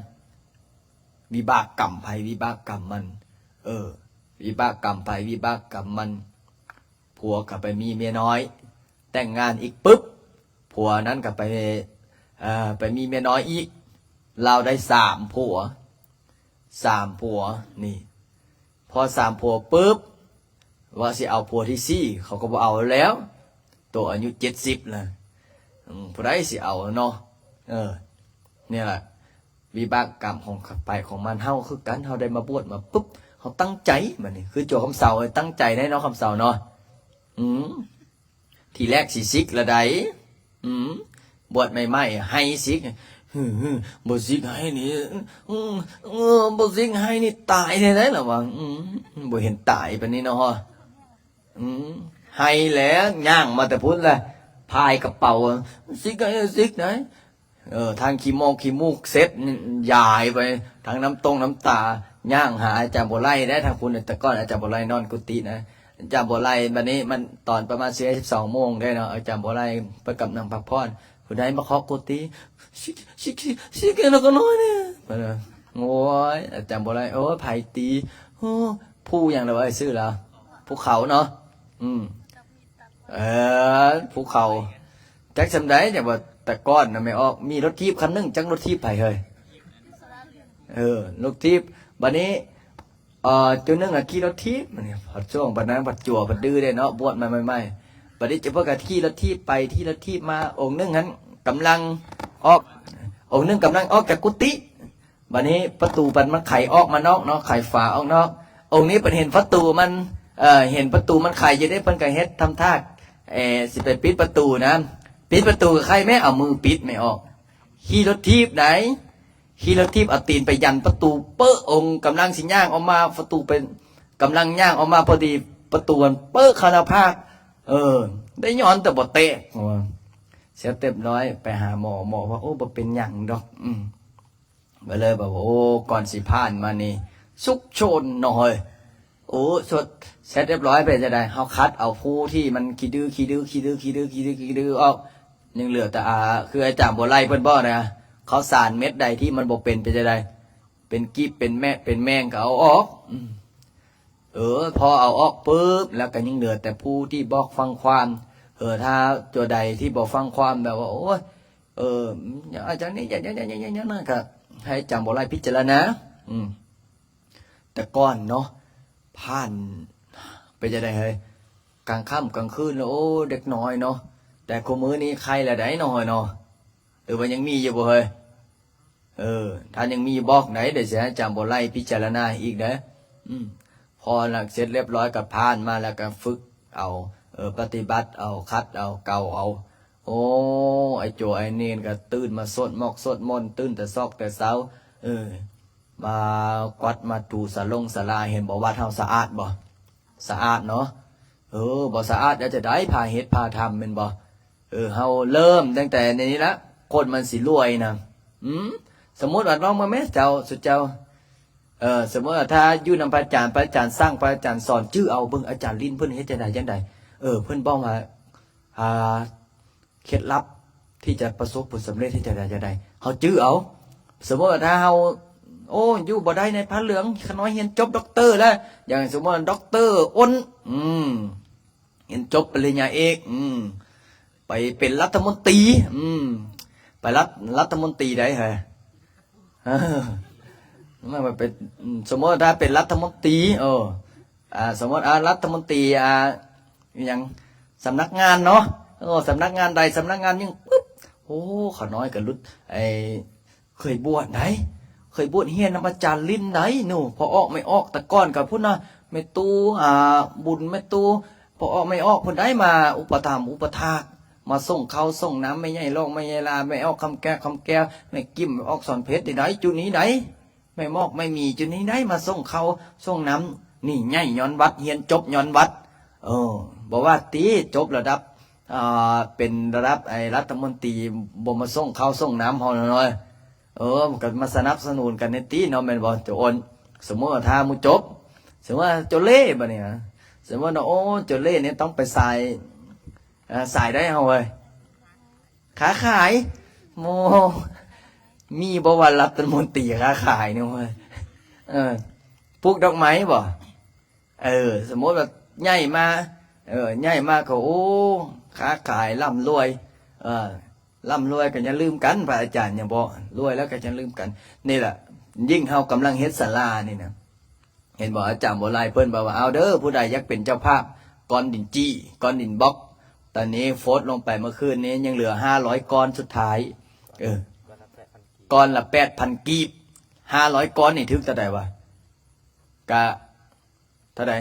วิบากกรรมไผวิบากกรรมมัน วิบากกรรมไผวิบากกรรมมันผัวก็ไปมีเมียน้อย แต่งงานอีกปุ๊บผัวนั้นก็ไปมีเมียน้อยอีกเราได้3 ผัวนี่พอ3 ผัวปุ๊บว่าสิเอาผัวที่4เขาก็บ่เอาแล้ว ตัวอายุ70แล้วผู้ใดสิเอาเนาะเนี่ยแหละวิบากกรรมของไปของมันเฮาคือกันเฮาได้มาบวชมาปุ๊บเฮาตั้งใจบัดนี้คือโจคำเสาตั้งใจได้เนาะคำเสาเนาะทีแรกสิซิกละใดบวชใหม่ๆให้ซิกบ่ซิกให้นี่บ่ซิกให้นี่ตายแท้ๆล่ะว่าบ่เห็นตายปานนี้เนาะให้แล้วย่างมาแต่พุ่นแหละพายกระเป๋าซิกให้ซิกไหนทางขี้มูกเซ็ตยายไปทางน้ำตาย่างหาอาจารย์บ่ไล่ได้ทางคุณแต่ก่อนอาจารย์บ่ไล่นอนกุฏินะอาจารย์บ่ไล่บัดนี้มันตอนประมาณ12 โมงได้เนาะอาจารย์บ่ไล่ไปกับนางพักผ่อนผู้ใดมาเคาะกุฏิชิกแล้วก็นอนเนี่ยโอ้ยอาจารย์บ่ไล่โอ้ยไผตีผู้อย่างละว่าชื่อแล้วภูเขาเนาะภูเขาจักจำได้แต่ว่าแต่ก้อนน่ะไม่ออกมีรถทีบคันนึงจังรถทีบไผเฮ้ยรถทีบบัดนี้ตัวนึงขี่รถทีบมันนี่พอช่วงบัดนั้นบัดจั่วบัดดื้อได้เนาะบวชมาใหม่ๆบัดนี้จะพวกก็ขี่รถทีบไปที่รถทีบมาองค์นึงนั้นกำลังออกองค์นึงกำลังออกจากกุฏิบัดนี้ประตูมันไขออกมานอกเนาะไขฝาออกนอกองค์นี้เพิ่นเห็นประตูมันเห็นประตูมันไขอยู่ได้เพิ่นก็เฮ็ดทำท่าสิไปปิดประตูนะปิดประตูใครไม่เอามือปิดไม่ออกขี่รถทีบไหนขี่รถทีบเอาตีนไปยันประตูเป้อองค์กำลังสิย่างออกมาประตูเป็นกำลังย่างออกมาพอดีประตูมันเป้อคาราภาคได้ย้อนแต่บ่เตะเสียเต็มร้อยไปหาหมอว่าโอ้บ่เป็นหยังดอกก็เลยบอกว่าโอ้ก่อนสิผ่านมานี่สุกโชนหน่อยโอ้สดเสร็จเรียบร้อยไปจะได้เฮาคัดเอาผู้ที่มันขี้ดื้อออกยังเหลือแต่คืออาจารย์บ่ไล่เพิ่นบ่นะเขาสารเม็ดใดที่มันบ่เป็นไปจะได้เป็นกิ๊บเป็นแมงก็เอาออกพอเอาออกปุ๊บแล้วก็ยังเหลือแต่ผู้ที่บอกฟังความถ้าตัวใดที่บอกฟังความแบบว่าโอ้ยอาจารย์นี่อย่างนั้นก็ให้อาจารย์บ่ไล่พิจารณาแต่ก่อนเนาะผ่านไปจะได้เฮ้ยกลางค่ำกลางคืนแล้วโอ้เด็กน้อยเนาะแต่คนมื้อนี้ใครละได้น้อยเนาะว่ายังมีอยู่บ่เฮ้ยถ้ายังมีบอกไหนเดี๋ยวจะจำบ่ไล่พิจารณาอีกนะพอหลักเสร็จเรียบร้อยกับผ่านมาแล้วก็ฝึกเอาปฏิบัติเอาคัดเอาเก่าเอาโอ้ไอโจไอเนนก็ตื่นมาสดมนต์ตื่นแต่ซอกแต่เช้ามากวัดมาถูสลาเห็นบอกว่าเท่าสะอาดบ่สะอาดเนาะบ่สะอาดแล้วจะได้พาเฮ็ดพาทำเป็นบ่เฮาเริ่มตั้งแต่ในนี้ละคนมันสิรวยนะสมมติว่าน้องมาแม่เจ้าสุดเจ้าสมมติว่าถ้าอยู่นำพระอาจารย์สร้างพระอาจารย์สอนชื่อเอาเบิ่งอาจารย์ลิ้นเพิ่นเฮ็ดจังไดเพิ่นบอกว่าเคล็ดลับที่จะประสบผลสำเร็จที่จะได้เฮาชื่อเอาสมมติว่าถ้าเฮาโอ้อยู่บ่ได้ในพระเหลืองขน้อยเรียนจบด็อกเตอร์แล้วอย่างสมมติด็อกเตอร์อ้นเรียนจบปริญญาเอกไปเป็นรัฐมนตรีไปรัฐมนตรีได้เหรอมันเป็นสมมติถ้าเป็นรัฐมนตรีสมมติรัฐมนตรีอย่างสำนักงานเนาะสำนักงานใดสำนักงานยังปุ๊บโอ้ขน้อยกับรุดเคยบวชไหนเคยบวชเฮียนอาจารย์ลิ้นไหนหนูพอออกไม่ออกแต่ก่อนกับพุ่นนะไม่ตู้บุญไม่ตู้พอออกไม่ออกพุ่นได้มาอุปถัมภ์อุปถากมาส่งเขาส่งน้ำไม่ใหญ่ลงไม่ใหญ่ลาไม่ออกคำแก้วไม่กิ้มออกสอนเพชรไหนจุดนี้ไหนไม่มอกไม่มีจุดนี้ไหนมาส่งเขาส่งน้ำนี่ใหญ่ย้อนวัดเฮียนจบย้อนวัดบอกว่าตีจบระดับเป็นระดับรัฐมนตรีบ่มาส่งเขาส่งน้ำพอหน่อยกันมาสนับสนุนกันในตีเนาะแม่นบ่จะโอนสมมติว่าถ้ามูจบสมมติว่าโจเล่บ่เนี่ยสมมติว่าโอ้โจเล่เนี่ยต้องไปใส่ได้เอาเว้ยค้าขายโมมีบ่ว่ารัฐมนตรีค้าขายเนี่ยเว้ย เออปลูกดอกไม้บ่สมมติว่าใหญ่มาใหญ่มาก็โอ้ค้าขายร่ำรวยร่ำรวยก็อย่าลืมกันพระอาจารย์อย่าบอกรวยแล้วก็อย่าลืมกันนี่แหละยิ่งเฮากำลังเฮ็ดศาลานี่นะเห็นบอกอาจารย์โบราณเพิ่นบอกว่าเอาเด้อผู้ใดอยากเป็นเจ้าภาพก้อนดินจี้ก้อนดินบล็อกตอนนี้โฟดลงไปเมื่อคืนนี้ยังเหลือ500ก้อนสุดท้ายก้อนละ8,000กีบ500ก้อนนี่ถึกเท่าใดวะกะเท่าใด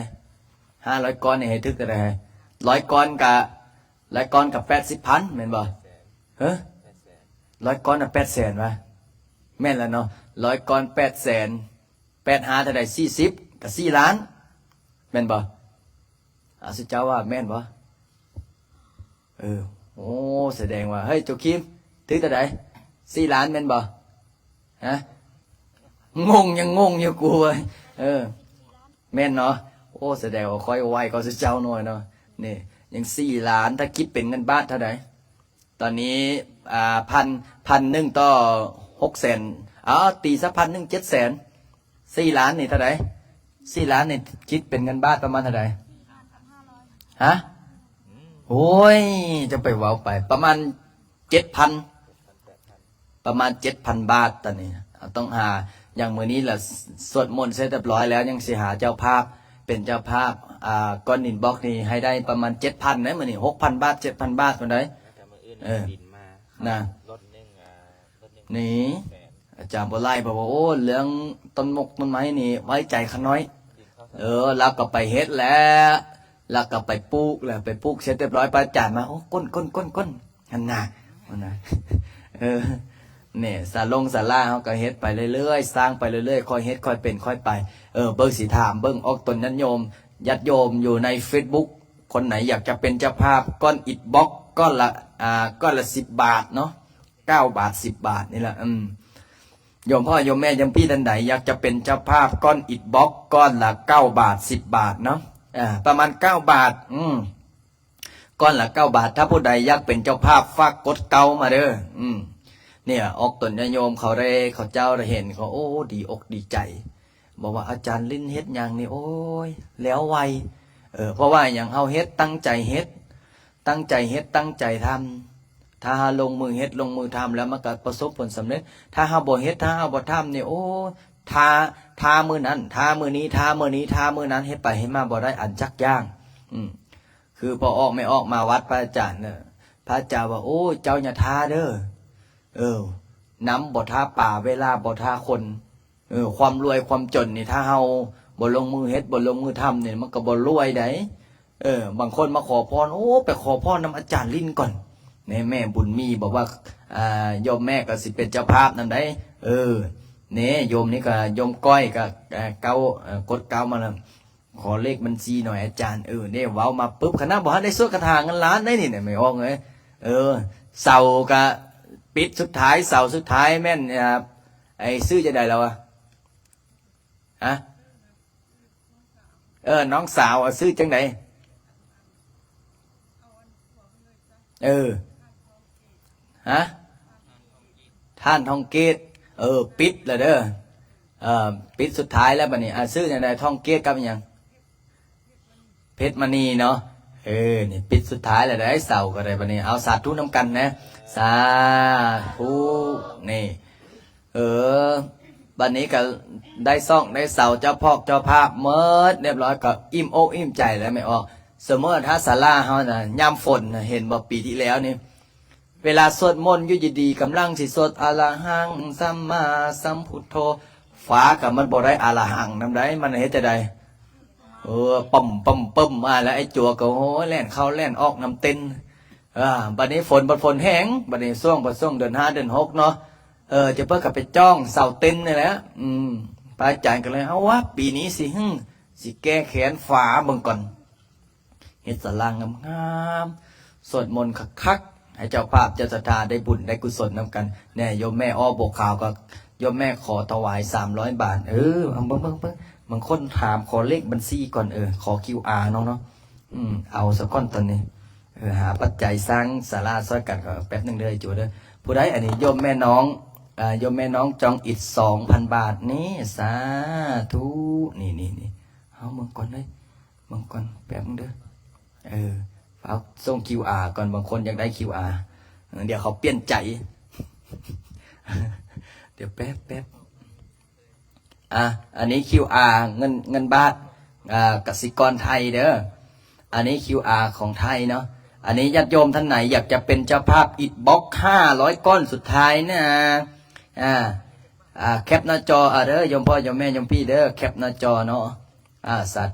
500ก้อนนี่ให้ถึกเท่าใด100ก้อนกะ100ก้อนกับ80,000แม่นบ่เฮ้อ100ก้อนน่ะ800,000วะแม่นแล้วเนาะ100ก้อน800,000 8 เท่าใด40ก็4ล้านแม่นบ่สิเจ้าว่าแม่นบ่โอ้แสดงว่าเฮ้ยจุคิมถึงเท่าใด4ล้านแม่นบ่ฮะงงยังงงอยู่กูเว้ยแม่นเนาะโอ้แสดงว่าค่อยไวก็สิเจ้าหน่อยเนาะนี่ยัง4ล้านถ้าคิดเป็นเงินบาทเท่าใดตอนนี้1,000ต่อ600,000ตีซะ1,000 700,000 4ล้านนี่เท่าไหร่4ล้านนี่คิดเป็นเงินบาทประมาณเท่าไหร่ฮะโอ้ยจะไปเว้าไปประมาณ 7,000 ประมาณ 7,000 บาทตอนนี้ต้องหาอย่างมื้อนี้ล่ะสวดมนต์เสร็จเรียบร้อยแล้วยังสิหาเจ้าภาพเป็นเจ้าภาพก้อนดินบล็อกนี่ให้ได้ประมาณ 7,000 นะมื้อนี้ 6,000 บาท 7,000 บาทเท่าใดนะนี่อาจารย์โบไล่บอกว่าโอ้เรื่องต้นมกต้นไม้นี่ไว้ใจข้าน้อยแล้วก็ไปเฮ็ดแล้วแล้วก็ไปปลูกแล้วไปปลูกเสร็จเรียบร้อยพระอาจารย์มาโอ้ก้นหันหน้าเนี่ยศาลาเฮาก็เฮ็ดไปเรื่อยๆสร้างไปเรื่อยๆค่อยเฮ็ดค่อยเป็นค่อยไปเบิ่งสิถามเบิ่งออกตนญาติโยมอยู่ใน Facebook คนไหนอยากจะเป็นเจ้าภาพก้อนอิฐบล็อกก้อนละ10 บาทเนาะ9 บาท10 บาทนี่แหละโยมพ่อโยมแม่ยังพี่ท่านใดอยากจะเป็นเจ้าภาพก้อนอิฐบล็อกก้อนละ9 บาท10 บาทเนาะประมาณ9 บาทก้อนละ9 บาทถ้าผู้ใดอยากเป็นเจ้าภาพฝากกดเก่ามาเด้อเนี่ยออกตนโยมเขาเจ้าได้เห็นเขาโอ้ดีอกดีใจบอกว่าอาจารย์ลิ้นเฮ็ดอย่างนี้โอ้ยแล้วไวเพราะว่าอย่างเฮาเฮ็ดตั้งใจเฮ็ดตั้งใจทำถ้าลงมือเฮ็ดลงมือทำแล้วมันก็ประสบผลสำเร็จถ้าเฮาบ่เฮ็ดถ้าเฮาบ่ทำนี่โอ้ทามือนั้นทามือนี้ทามือนี้ทามือนั้นเฮ็ดไปเฮ็ดมาบ่ได้อันจักอย่างคือพอออกไม่ออกมาวัดพระอาจารย์เนี่ยพระอาจารย์ว่าโอ้เจ้าอย่าทาเด้อน้ำบ่ทาป่าเวลาบ่ทาคนความรวยความจนนี่ถ้าเฮาบ่ลงมือเฮ็ดบ่ลงมือทำเนี่ยมันก็บ่รวยได้บางคนมาขอพรโอ้ไปขอพรนำอาจารย์ลิ้นก่อนแม่บุญมีบอกว่าโยมแม่ก็สิเป็นเจ้าภาพนำได้เนี่ยโยมนี่ก็โยมก้อยก็กดเก้ามาแล้วขอเลขบัญชีหน่อยอาจารย์เนี่ยเว้ามาปุ๊บคณะบ่ทันได้สวดคาถาเงินล้านได้นี่เนี่ยไม่ออกเลยเสาก็ปิดสุดท้ายเสาสุดท้ายแม่นไอ้ซื้อจะได้แล้วฮะน้องสาวซื้อจังไหนฮะท่านทองเกตปิดแล้วเด้อปิดสุดท้ายแล้วบัดนี้ซื้อจังไดทองเกตกับหยังเพชรมณีเนาะนี่ปิดสุดท้ายแล้วได้เสาก็ได้บัดนี้เอาสาธุนำกันนะสาธุนี่บัดนี้ก็ได้ซ่องได้เสาเจ้าพ่อเจ้าภาพเมิดเรียบร้อยก็อิ่มอกอิ่มใจแล้วไม่ออกสมมติถ้าศาลาเฮาน่ะยามฝนน่ะเห็นบ่ปีที่แล้วนี่เวลาสวดมนต์อยู่ดีๆกำลังสิสวดอะระหังสัมมาสัมพุทโธฟ้าก็มันบ่ได้อะระหังนำได้มันเฮ็ดจังได๋ปั่มมาแล้วไอ้จั่วก็โหแล่นเข้าแล่นออกน้ำเต็นบัดนี้ฝนแห้งบัดนี้ช่วงเดือน5เดือน6เนาะจะเพิ่นก็ไปจ้องเสาเต็นนี่แหละพระอาจารย์ก็เลยเอาวะปีนี้สิแก้แค้นฟ้าเบิ่งก่อนเฮ็ดศาลางามๆสวดมนต์คักๆให้เจ้าภาพเจ้าศรัทธาได้บุญได้กุศลนำกันแน่โยมแม่อ้อบอกข่าวก็โยมแม่ขอถวาย300 บาทเอาเบิ่งบางคนถามขอเลขบัญชีก่อนขอ QR เนาะเอาสักก้อนตอนนี้หาปัจจัยสร้างศาลาซอยกันก็แป๊บนึงเด้อจูเด้อผู้ใดอันนี้โยมแม่น้อง โยมแม่น้องจองอิฐ2,000 บาทนี่สาธุนี่เอาเมืองก่อนเลยเมืองก่อนแป๊บนึงเด้อเอาส่ง QR ก่อนบางคนอยากได้ QR เดี๋ยวเขาเปลี่ยนใจ เดี๋ยวแป๊บอันนี้ QR เงินบาทกสิกรไทยเด้ออันนี้ QR ของไทยเนาะอันนี้ญาติโยมท่านไหนอยากจะเป็นเจ้าภาพอิฐบล็อก500 ก้อนสุดท้ายนะแคปหน้าจอเด้อโยมพ่อโยมแม่โยมพี่เด้อแคปหน้าจอเนาะสา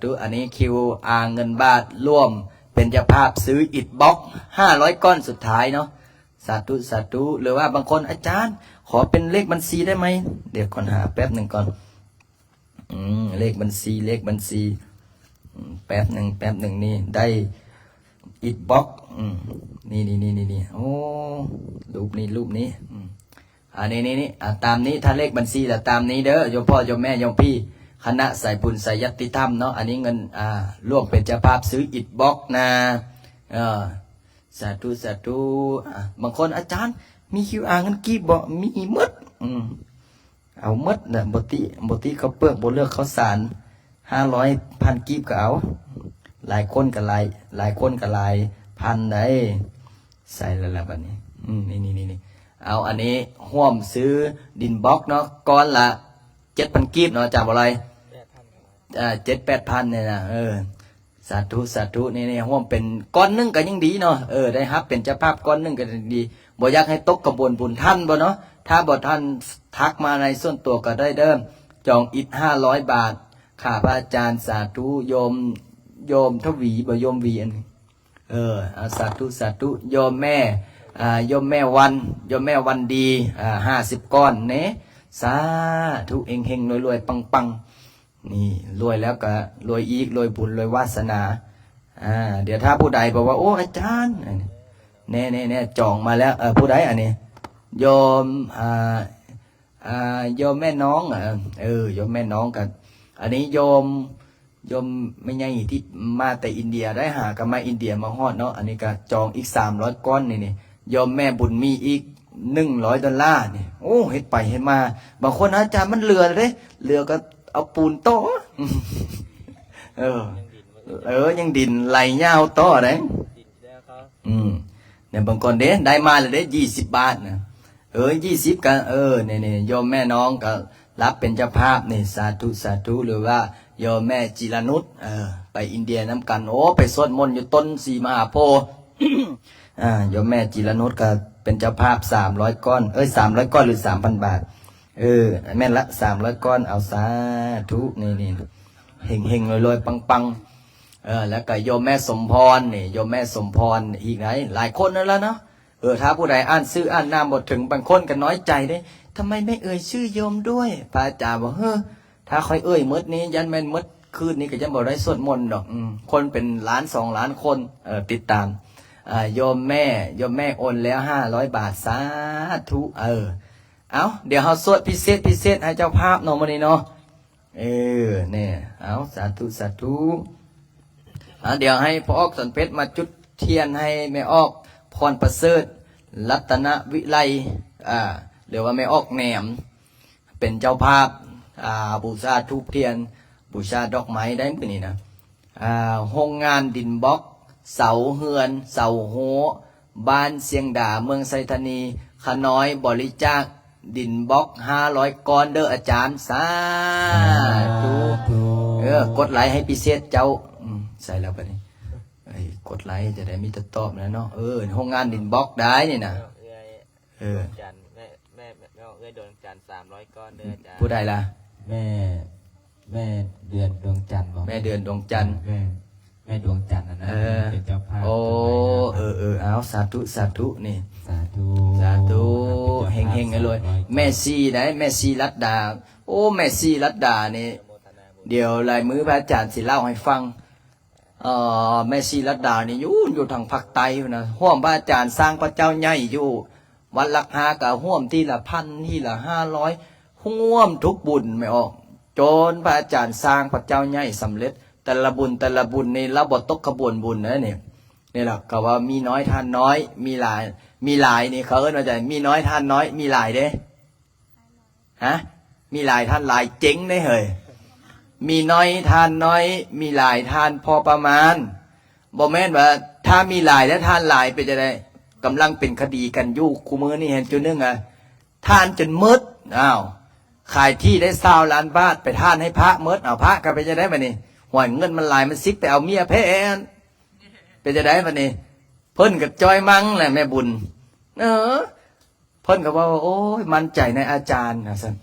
ธุอันนี้ QR เงินบาทร่วมเป็นเจ้าภาพซื้ออิฐบล็อก500 ก้อนสุดท้ายเนาะสาธุหรือว่าบางคนอาจารย์ขอเป็นเลขบัญชีได้ไหมเดี๋ยวก่อนหาแป๊บหนึ่งก่อนเลขบัญชีแป๊บหนึ่งนี่ได้อิฐบล็อกนี่โอ้รูปนี้อันนี้ตามนี้ถ้าเลขบัญชีแต่ตามนี้เด้อโยมพ่อโยมแม่โยมพี่คณะสายบุญสายยัตติธรรมเนาะอันนี้เงินร่วมเป็นเจ้าภาพซื้ออิฐบล็อกนะสาธุบางคนอาจารย์มี QR เงินกี่บ่มีหมดเอาหมดน่ะบ่ติเขาเปลือกบ่เลือกเขาสาร500,000กีบก็เอาหลายคนก็หลายคนก็หลายพันได้ใส่แล้วล่ะบัดนี้นี่เอาอันนี้ร่วมซื้อดินบล็อกเนาะก้อนละ 7,000 กีบเนาะจากอะไร7-8,000เนี่ยนะสาธุนี่ร่วมเป็นก้อนนึงก็ยังดีเนาะได้รับเป็นเจ้าภาพก้อนนึงก็ดีบ่อยากให้ตกกระบวนบุญท่านบ่เนาะถ้าบ่ท่านทักมาในส่วนตัวก็ได้เดิมจองอิฐ500 บาทข้าพระอาจารย์สาธุโยมทวีบ่โยมวีอันสาธุโยมแม่โยมแม่วันดี50 ก้อนเนะสาธุเฮงรวยปังนี่รวยแล้วก็รวยอีกรวยบุญรวยวาสนาเดี๋ยวถ้าผู้ใดบอกว่าโอ้อาจารย์แน่จองมาแล้วผู้ใดอันนี้โยมโยมแม่น้องโยมแม่น้องกันอันนี้โยมไม่ใช่ที่มาแต่อินเดียได้หากันมาอินเดียมาฮอดเนาะอันนี้ก็จองอีก300 ก้อนนี่โยมแม่บุญมีอีก$100นี่โอ้เฮ็ดไปเฮ็ดมาบางคนอาจารย์มันเหลือเลยเหลือก็เอาปูนโตยังดินไหลยาวโตได้เนี่ยบางคนได้มาเลยได้20 บาทนะ20กันนี่โยมแม่น้องก็รับเป็นเจ้าภาพนี่สาธุหรือว่าโยมแม่จิรนุชไปอินเดียน้ำกันโอ้ไปสวดมนต์อยู่ต้นสีมหาโพธิ์ โยมแม่จิรนุชก็เป็นเจ้าภาพ300 ก้อน300 ก้อนหรือ 3,000 บาทแม่นละ300 ก้อนเอาสาธุนี่เฮงรวยปังแล้วก็โยมแม่สมพรนี่โยมแม่สมพรอีกหลายคนนั่นแล้วเนาะถ้าผู้ใดอ่านชื่ออ่านนามบ่ถึงบางคนก็น้อยใจเด้ทำไมไม่ชื่อโยมด้วยพระอาจารย์บอกถ้าค่อยมดนี้ยันแม่นมดคืนนี้ก็จะบ่ได้สวดมนต์ดอกคนเป็น1-2 ล้านคนติดตามโยมแม่โอนแล้ว500 บาทสาธุเอาเดี๋ยวเฮาสวดพิเศษให้เจ้าภาพเนาะมื้อนี้เนาะเนี่ยเอาสาธุเดี๋ยวให้พ่อออกสันเพชรมาจุดเทียนให้แม่ออกพรประเสริฐรัตนวิไลหรือว่าแม่ออกแหนมเป็นเจ้าภาพบูชาธูปเทียนบูชาดอกไม้ได้มื้อนี้นะโรงงานดินบล็อกเสาเฮือนเสาโหบ้านเสียงดาเมืองไซธานีขน้อยบริจาคดินบล็อก500 ก้อนเด้ออาจารย์สาธุกดไลค์ให้พิเศษเจ้าใส่แล้วปะนี่กดไลค์จะได้มีตตอบนะเนาะโรงงานดินบล็อกได้นี่นะจันแม่ดวงจันทร์300 ก้อนเด้ออาจารย์ผู้ใดล่ะแม่เดือนดวงจันทร์บอกแม่เดือนดวงจันทร์แม่ดวงจันทร์นะเป็นเจ้าภาพเอาสาธุนี่สาธุเฮงเลยแม่ซีได้แม่ซีรัตดาโอ้แม่ซีรัตดานี่เดี๋ยวลายมือพระอาจารย์สิเล่าให้ฟังแม่ซีรัตดานี่อยู่ทางภาคใต้นะห่วมพระอาจารย์สร้างพระเจ้าใหญ่อยู่วัดหลัก5กับห่วมที่ละ1,000ที่ละ500ห่วมทุกบุญไม่ออกจนพระอาจารย์สร้างพระเจ้าใหญ่สำเร็จแต่ละบุญนี่ระบบตกขบวนบุญนะนี่แหละก็ว่ามีน้อยทานน้อยมีหลายนี่เขาเอิ้นว่าจะมีน้อยทานน้อยมีหลายเด้ ฮะมีหลายท่านหลายเจ๋งได้เฮ้ยมีน้อยทานน้อยมีหลายทานพอประมาณบ่แม่นว่าถ้ามีหลายและทานหลายเป็นจะได้กำลังเป็นคดีกันอยู่คูมือนี่เห็นจุดนึงทานจนมืดอ้าวขายที่ได้20 ล้านบาทไปทานให้พระมืดเอาพระก็ไปจะได้บัดนี้ห่วยเงินมันหลายมันซิกไปเอาเมียแพ้เป็นจะได้บัดนี้เพิ่นกับจอยมังแหละแม่บุญเพิ่นก็ว่าโอ้ยมั่นใจในอาจารย์นะสัน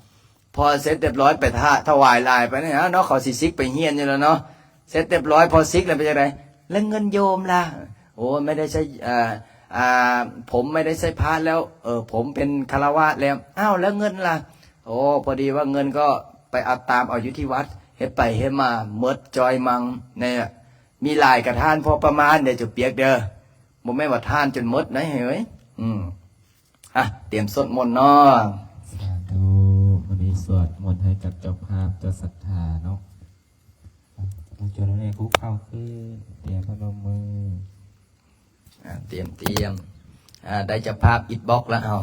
พอเสร็จเรียบร้อยไปถวายลายไปเนี่ยเนาะเขาสิซิกไปเฮียนอยู่แล้วเนาะเสร็จเรียบร้อยพอซิกแล้วเป็นยังไงแล้วเงินโยมล่ะโอ้ไม่ได้ใช้ผมไม่ได้ใช้พระแล้วผมเป็นคารวะแล้วอ้าวแล้วเงินล่ะโอ้พอดีว่าเงินก็ไปเอาตามเอาอยู่ที่วัดเฮ็ดไปเฮ็ดมาเมดจอยมังเนี่ยมีหลายกับท่านพอประมาณเดี๋ยวจะเปียกเด้อบ่แม่นว่าท่านจนหมดนะเฮ้ยเตรียมสวดมนต์เนาะ สาธุวันนี้สวดมนต์ให้กับเจ้าภาพเจ้าศรัทธาเนาะเราจนแล้วเนี่ยคุกเข้าขึ้นเตรียมพนมมือ เตรียมได้เจะภาพอิฐบล็อกแล้วเอา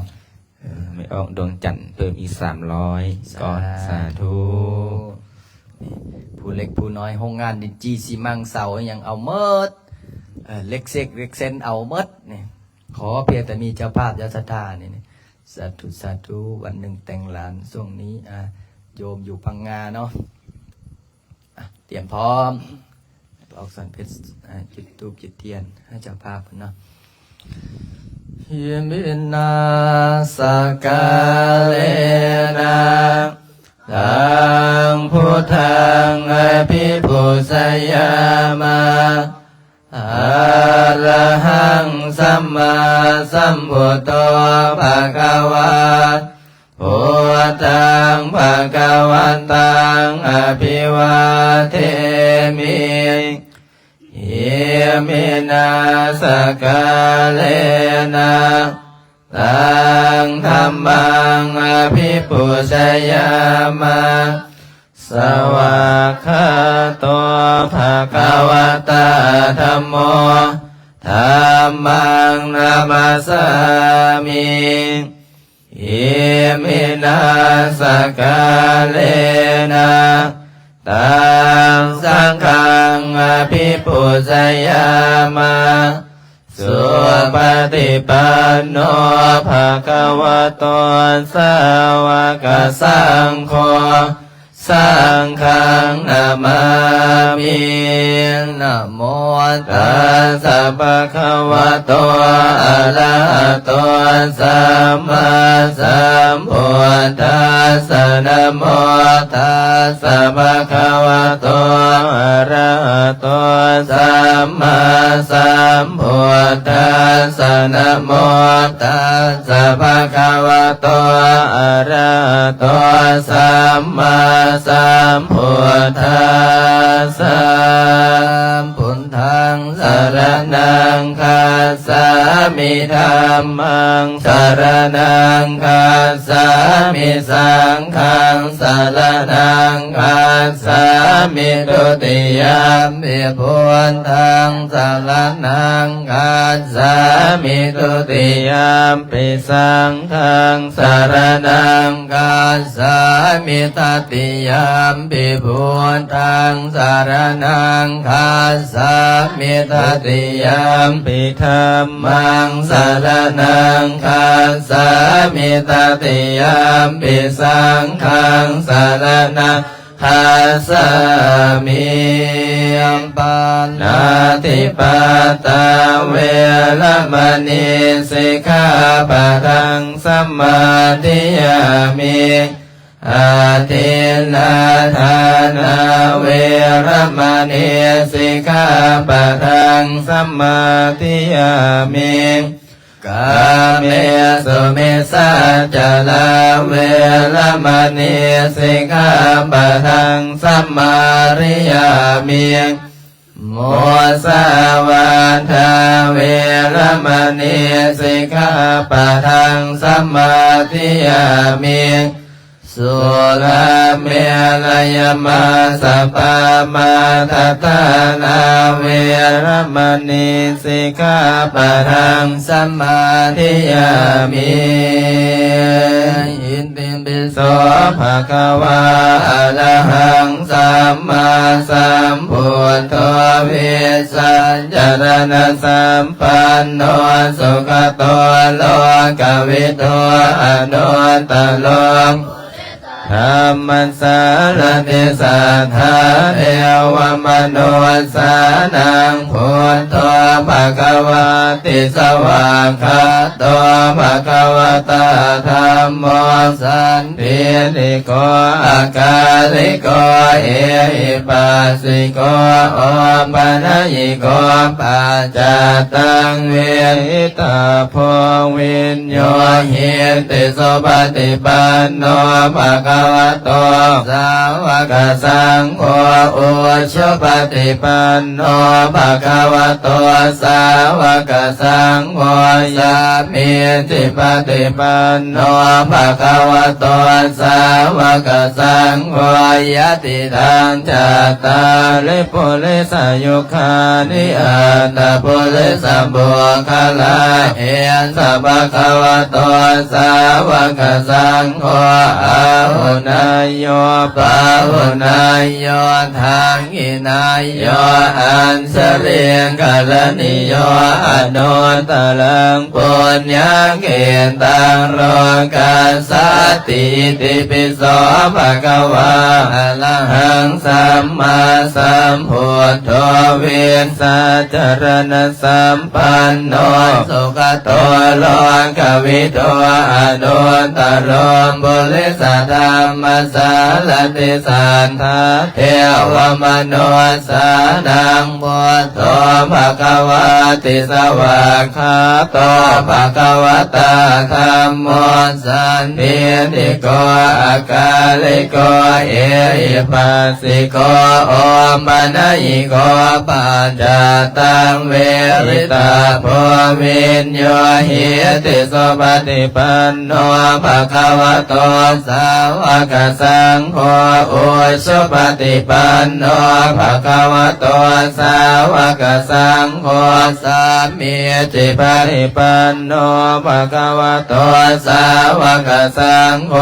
ไม่ออกดวงจันทร์เพิ่มอีก300ก่อนสาธุ ผู้เล็กผู้น้อยโรงงานดินจีซีมังเสายังเอาเมิดเล็กเซกเล็กเซนเอาเมิดนี่ขอเพียงแต่มีเจ้าภาพเจ้าศรัทธานี่สาธุสาธุวันหนึ่งแต่งหลานช่วงนี้โยมอยู่พังงาเนาะเตรียมพร้อมออกสันเพชรจุดตูปจุดเทียนให้เจ้าภาพเนาะยิมินาสกาเลนะตังพุทธังอภิปุสยามาอะระหังสัมมาสัมพุทโธภะคะวะพุทธังภะคะวันตังอภิวาเทมิอิมินาสกาเลนะตังธัมมังอภิปุสยามาสวากขาโตภะคะวะตาธัมโมธัมมังนามัสสามิอิมินาสกาเลนะตังสังฆังอภิปุสยามาสุปฏิปันโนภะคะวะโตสาวกสังโฆสังฆังนามามินะโมตัสสะภะคะวะโตอะระหะโตสัมมาสัมพุทธัสสะนะโมตัสสะภะคะวะโตอะระหะโตสัมมาสัมพุทธัสสะนะโมตัสสะภะคะวะโตอะระหะโตสัมมาสัมพุทธัสสะพุทธังสรณังคัสสามิธัมมังสรณังคัสสามิสังฆังสรณังคัสสามิตุติยามปิพุทธังสรณังคัสสามิตุติยามปิสังฆังสรณังคัสสามิตติยามปิพุทธังสรณังคัสสามิตติยามปิธัมมังสรณังคัสสามิตติยามปิสังฆังสรณังคัสสามิปานาติปาตาเวรมณีสิกขาปะทังสัมมาทิยามิอาทินนาทานาเวรมณีสิกขาปะทังสัมมาทิยามิกาเมสุมิสาจาลาเวรมณีสิกขาปะทังสัมมาริยามิโมสาวาทาเวรมณีสิกขาปะทังสัมมาทิยามิสุราเมรยมาสปามาทัตตานาเวรมณีสิกขาปะทังสัมมาทิยามิ อิติปิโสภะคะวะอะระหังสัมมาสัมพุทโธวิสัชจารณสัมปันโนสุขโตโลกวิทูอนุตตโลธรรมสารติสัทธาเทวมนุสสานังพุทโธภะคะวะติสวากขาโตภะคะวะตาธัมโมสันติติโกอาการิโกเอหิปัสสิโกโอปัญญิโกปัจจตังเวหิตาโพวิญโยหิติโสปฏิปันโนภะคะวะโตสาวกสังโฆอุชุปฏิปันโนภะคะวะโตสาวกสังโฆยามิจิปฏิปันโนภะคะวะโตสาวกสังโฆยติทังจัตตาริปุริสยุคานิอัตตปุริสบุคลาเอสัพพะคะวะโตสาวกสังโฆอาหุนายโยปาหุนายโยทางอินายโยอันเสรียงกัลนิโยอนุตตลังปุญญเกตังโลกัสสติติปิโสภะคะวะอะระหังสัมมาสัมพุทโธวิสัชจารณสัมปันโนสุขโตโลกวิทูอนุตตโลบุริสธรรมสารติสัทธาเทวมนุสสานังพุทโธภะคะวะติสวากขาโตภะคะวะตาธัมโมสันติติโกอาการิโกเอหิปัสสิโกโอปัญญิโกปัจจตังเวริตาโพวิญโยหิติโสปฏิปันโนภะคะวะโตสาวกสังโฆอุชุปฏิปันโนภะคะวะโตสาวกสังโฆสัมมิจิปฏิปันโนภะคะวะโตสาวกสังโฆ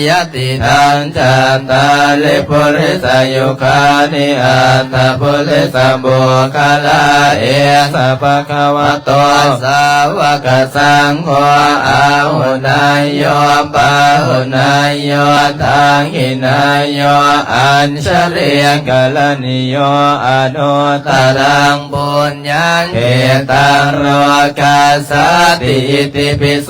ยติทังจัตตาริปุริสยุคานิอัตตปุริสบุคลาเอสัพพะคะวะโตสาวกสังโฆอาหุนายโยปาหุนายโยทางหินายโยอัญชเรียกัลนิโยอนุตตรังปุญญเกตังโลกัสสติติปิโส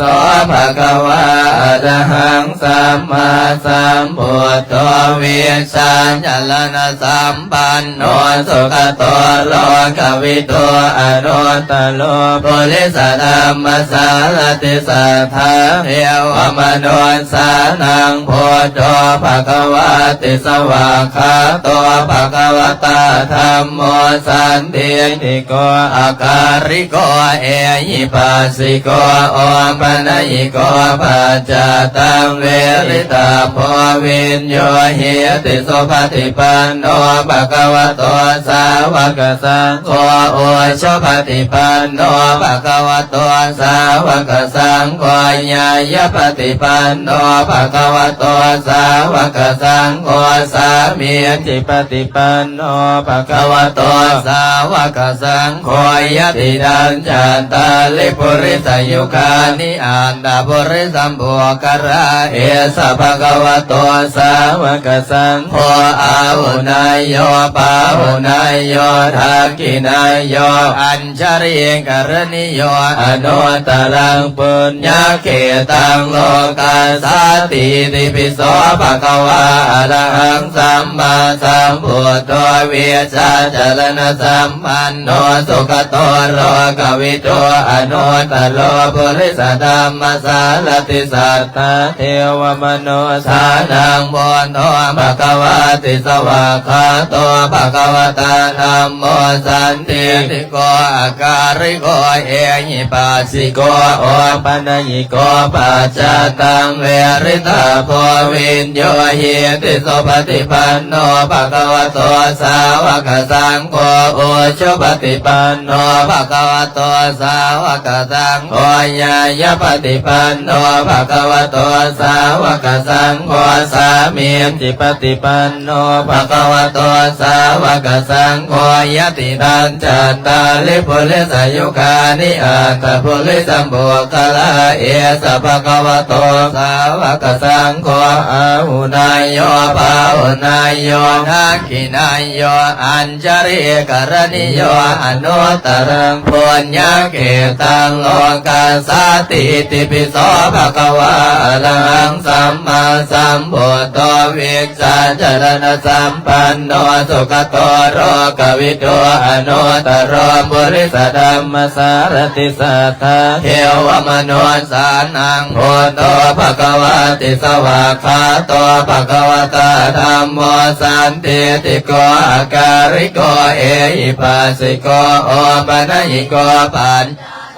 ภะคะวะอะระหังสัมมาสัมพุทโธวิสัชจารณสัมปันโนสุขโตโลกวิทูอนุตตโลปุริสธรรมสารติสัทธาเทวมนุสสานังพุทโธภะคะวะติสวากขาโตภะคะวะตาธัมโมสันติติโกอาการิโกเอหิปัสสิโกโอปัญญิโกปัจจตังเวริตาโพวิญโยหิติโสปฏิปันโนภะคะวะโตสาวกสังโฆโอชุปฏิปันโนภะคะวะโตสาวกสังโฆญาญปฏิปันโนภะคะวะโตสาวกสังโฆสามีจิปฏิปันโนภะคะวะโตสาวกสังโฆยติดันจัตตาลิปุริสยุคานิอัตตปุริสัมโภคาราเอสัพพะคะวะโตสาวกสังโฆอาหุนายโยปาหุนายโยทักขินายโยอัญชริกรณิโยอนุตตรังปุญญเขตังโลกัสสติติปิโสภะคะวะอะระหังสัมมาสัมพุทโธวิสัชจารณสัมปันโนสุขโตโลกวิทูอนุตตโลปุริสธรรมสารติสัทธาเทวมนุสสานังพุทโธภะคะวะติสวากขาโตภะคะวะตาธัมโมสันติติโกอาการิโกเอหิปัสสิโกโอปัญญิโกปัจจตังเวริตาโพวิญโยหิติโสปฏิปันโนภะคะวะโตสาวกสังโฆโอชุปฏิปันโน ภะคะวะโตสาวกสังโฆญายปฏิปันโนภะคะวะโตสาวกสังโฆสามีจิปฏิปันโนภะคะวะโตสาวกสังโฆยติทันจัตตาลิปุริสยุคานิอัตตปุริสัมโภคลาเอสภะคะวะโตสาวกสังโฆอาหุนายโยภาหุนายโยทักขินายโยอัญจริกรณิโยอนุตตรังปุญญเกตังโลกัสสติติปิโสภะคะวะอะระหังสัมมาสัมพุทโธวิชชาจรณะสัมปันโนสุขโตโรกวิโตอนุตตรปุริสธัมมสารติสัทธาเทวมนุสานังโหโตภะคะวะติสวากขาโตภะคะวะตาธัมโมสันติติโกอาการิโกเอหิปัสสิโกโอปัญญิโกปัญ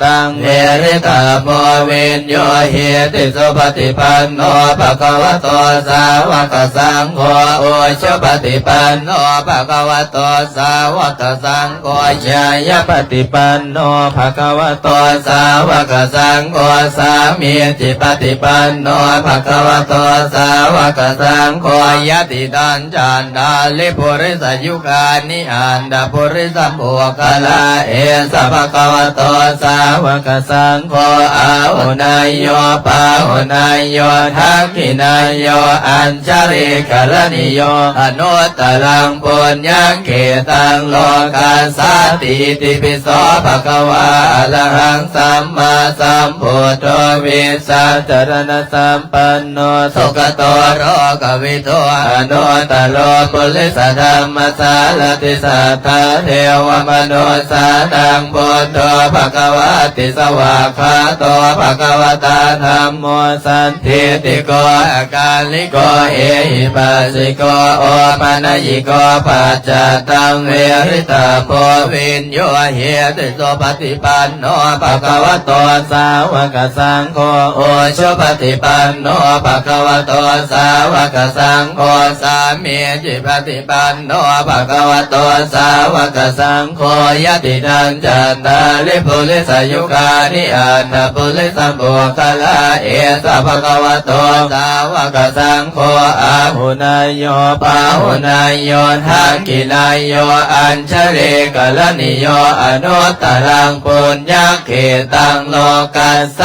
ตังเวริตาโมวินโยเฮติสุปฏิปันโนภะคะวะโตสาวกสังโฆโอชุปฏิปันโนภะคะวะโตสาวกสังโฆญายปฏิปันโนภะคะวะโตสาวกสังโฆสามีจิปฏิปันโนภะคะวะโตสาวกสังโฆยติตันจันดาลิปุริสยุคานิอันดาปุริสัมโภคลาเอสภะคะวะโตสาวกสังโฆอาหุนายโยปาหุนายโยทักขินายโยอัญชริกรณิโยอนุตตรังปุญญเกตังโลกัสสติติปิโสภะคะวะอะระหังสัมมาสัมพุทโธวิชชาจรณะสัมปันโนสุขโตโรกวิโตอนุตตรปุริสธัมมสารติสัทธาเทวมนุสานังพุทโธภะคะวะติสวากขาโตภะคะวะตาธัมโมสันติติโกอาการลิโกเอหิปัสสิโกโอปัญญิโกปัจจตังเวริตาโพวินโยเฮติโสปฏิปันโนภะคะวะโตสาวกสังโฆโอชุปฏิปันโนภะคะวะโตสาวกสังโฆสามีจิปฏิปันโนภะคะวะโตสาวกสังโฆยตินันจันตาลิปุริสยุคานิอันตปุริสัมโภคลาเอสภะคะวะโตสาวกสังโฆอาหุนายโยปาหุนายโยทักขินายโยอัญชริกรณิโยอนุตตรังปุญญเกตังโลกัสส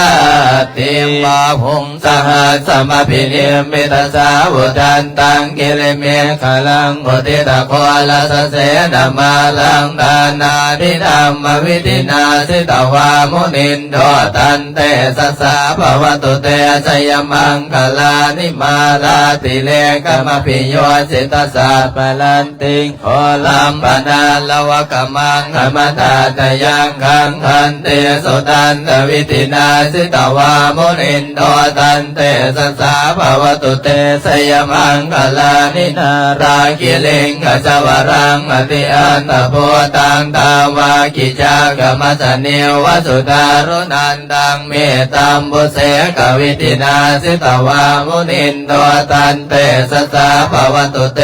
ติมะหงสหัสสมภินิมิตสาวุทันตังกิริเมฆลังอุทิตโคลสเสนมาลังดานานิธรรมวิธินาสิตวามุนินโดตันเตสัสสะภวตุเตสยมังคลานิมาลาติเลกมพิโยสิตสัพพลันติงโอลัมปนาลวะกมังขมตาตยังขังคันเตสุตันตวิธินาสิตวามุนินโดตันเตสัสสะภวตุเตสยมังคลานินาราคิลิงขจวรังอติอันตโพตังตาวากิจากมัสเนวสุตารุนันตังเมตัมบุเสกวิตินาสิตวามุนินโดตันเตสัสสะภวตุเต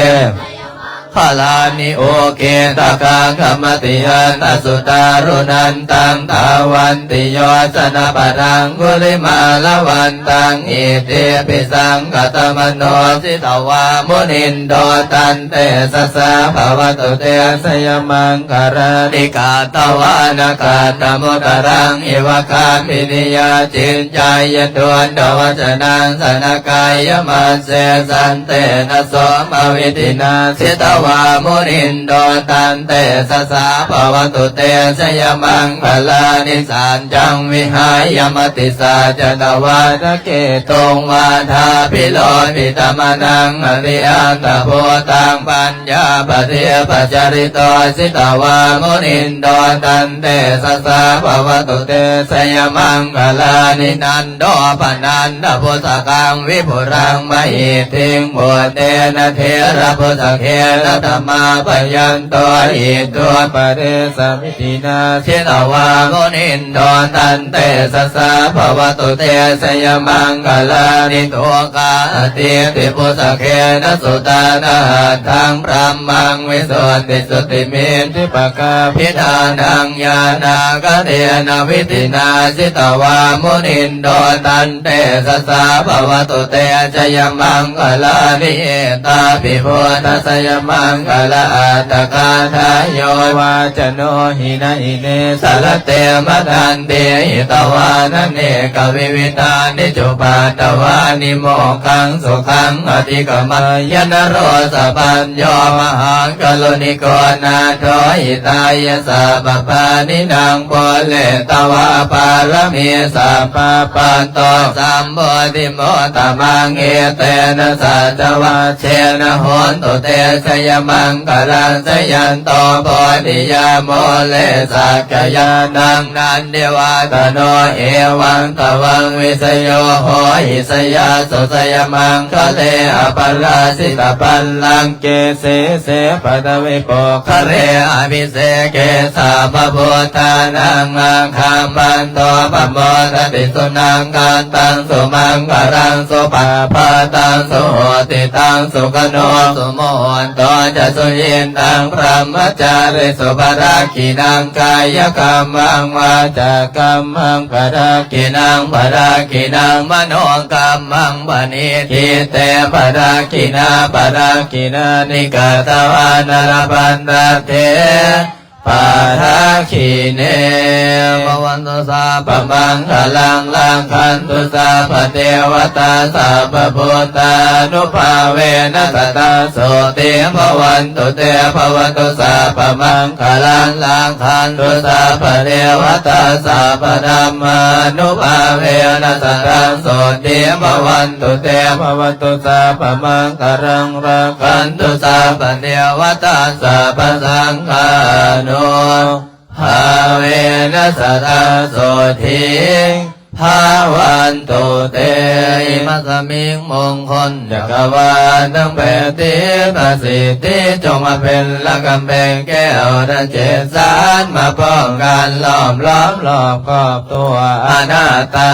พลานิโอเกตะกังขมติยันตสุตารุนันตังทาวันติโยสนะปะรังกุลิมาลวันตังอิเตปิสังกตมโนสิตวามุนินโดตันเตสัสสะภวตุเตสยมังคารณิกาตวานากาตมุตรังอิวคามินิยาจินจายตวนดวจนังสนกายมันเสสันเตนะโสมวิตินาสิตวามุนินโดตันเตสัสสะภวตุเตสยมังคลานิสันจังวิหายมติสาจตวาทเกตงวาทาพิโลปิตมนังอริอันตโพตังปัญญาปเทปจริโตสิตวามุนินโดตันเตสัสสะภวตุเตสยมังคลานินันโดปนันทพุสกังวิภุรังมหิทิงโมเตนะเทระพุสเขนะ ธรรมาปยันตัวอิตัวปะเดสมิตินาทิตวามุนินโดตันเตสสะภวตุเตสยมังกลานิตัวกาติติปุสเกนะสุตานาทังพระมังวิสุทธิสุติมิทิปกาพิธานังญาณากเตนะวิตินาสิตวามุนินโดตันเตสสะภวตุเตสยมังกลานิตาปิพุทธสยมังกลาอัตตกาทายโยวาจโนหินะอิเนสารเตมะทันเตหิตวานันเนกวิวิตานิจุปาตวานิโมขังสุขังอธิกมายนโรสปัญโยมหังกโลนิโกนาโทหิตายสัพพานินางโพเลตวาปารมีสัพพปันโตสัมโพธิโมตมังเอเตนะสัจวัชเชนะโหนตุเตสยมังกลังสยันโตโพธิยาโมเลสักยานังนันเดวาตโนเอวังตวังวิสโยโหหิสยาสุสยมังคะเลอปราสิตปัลลังเกเสเสปตเวโปคะเรอภิเสเกสาปพุทธานังมังคัมมันโตปโมทติสุนังกันตังสุมังกรังสุปาปาตังสุโหติตังสุขโนสุโมนโตจะสุยินตังพระมจาริสุปราคินังกายกรรมังวาจากรรมังปราคินังปราคินังมโนกรรมังปณิทิเตปราคินาปราคินานิกตวานรปันตเถปาราคิเนภวันตุสาปมังคลังลังคันตุสาปเทวตาสาปพุทธานุภาเวนะสตาโสติภวันตุเตภวตุสาปมังคลังลังคันตุสาปเทวตาสาปธัมมานุภาเวนะสตาโสติภวันตุเตภวตุสาปมังคลังลังคันตุสาปเทวตาสาปสังฆานุภาเวนะสตาโสทิภาวันตุเตอิมัสสมิงมงคลจักรวาลทั้งแปดทิศประสิทธิจงมาเป็นละกำแพงแก้วดันเจสานมาป้องกันล้อมล้อมรอบครอบตัวอนาตา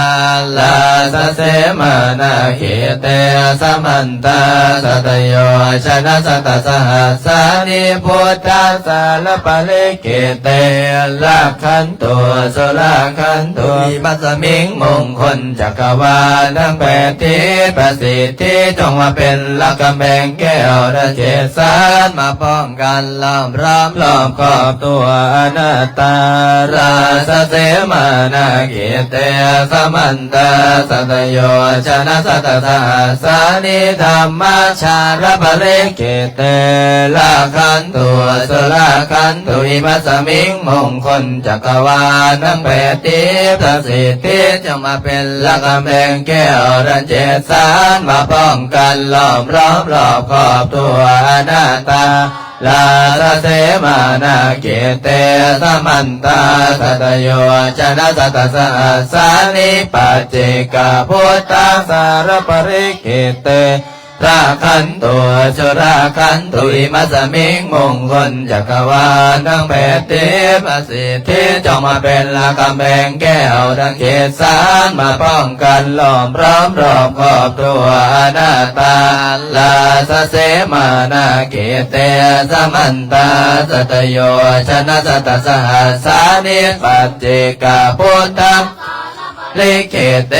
ลาสเสมานาเขเตสมันตาสัตโยชนะสัตสหัสสานิพุทธัสสะละปะเลเกเตละขันตัวสุราขันตัวอิมัสสมิงมงคลจักรวาลทั้งแปดทิศประสิทธิจงมาเป็นละกำแพงแก้วดันเจสานมาป้องกันล้อมรอบล้อมครอบตัวอนัตตาราสเสมานาเกเตสมันตาสัตโยชนะสัตตาสานิธรรมชาระปะเลเกเตละขันตัวสุราขันตุอิมัสสมิงมงคลจักรวาลทั้งแปดทิศประสิทธิจะมาเป็นละกำแพงแก้วดันเจสานมาป้องกันล้อมรอบรอบขอบตัวอนาตาลาสเสมานาเกเตสมันตาสัตโยชนะสัตสหัสสานิปัจเจกพุทธาสารปริเกเตราคันตัวสุราคันตุอิมัสสมิงมงคลจักรวาลทั้งแปดทิศประสิทธิจงมาเป็นละกำแพงแก้วดังเขตสานมาป้องกันล้อมรอบรอบขอบตัวอนาตาลาสเสมานาเกเตสมันตาสัตโยชนะสัตสหัสสานิปัจเจกพุทธังลิเกเต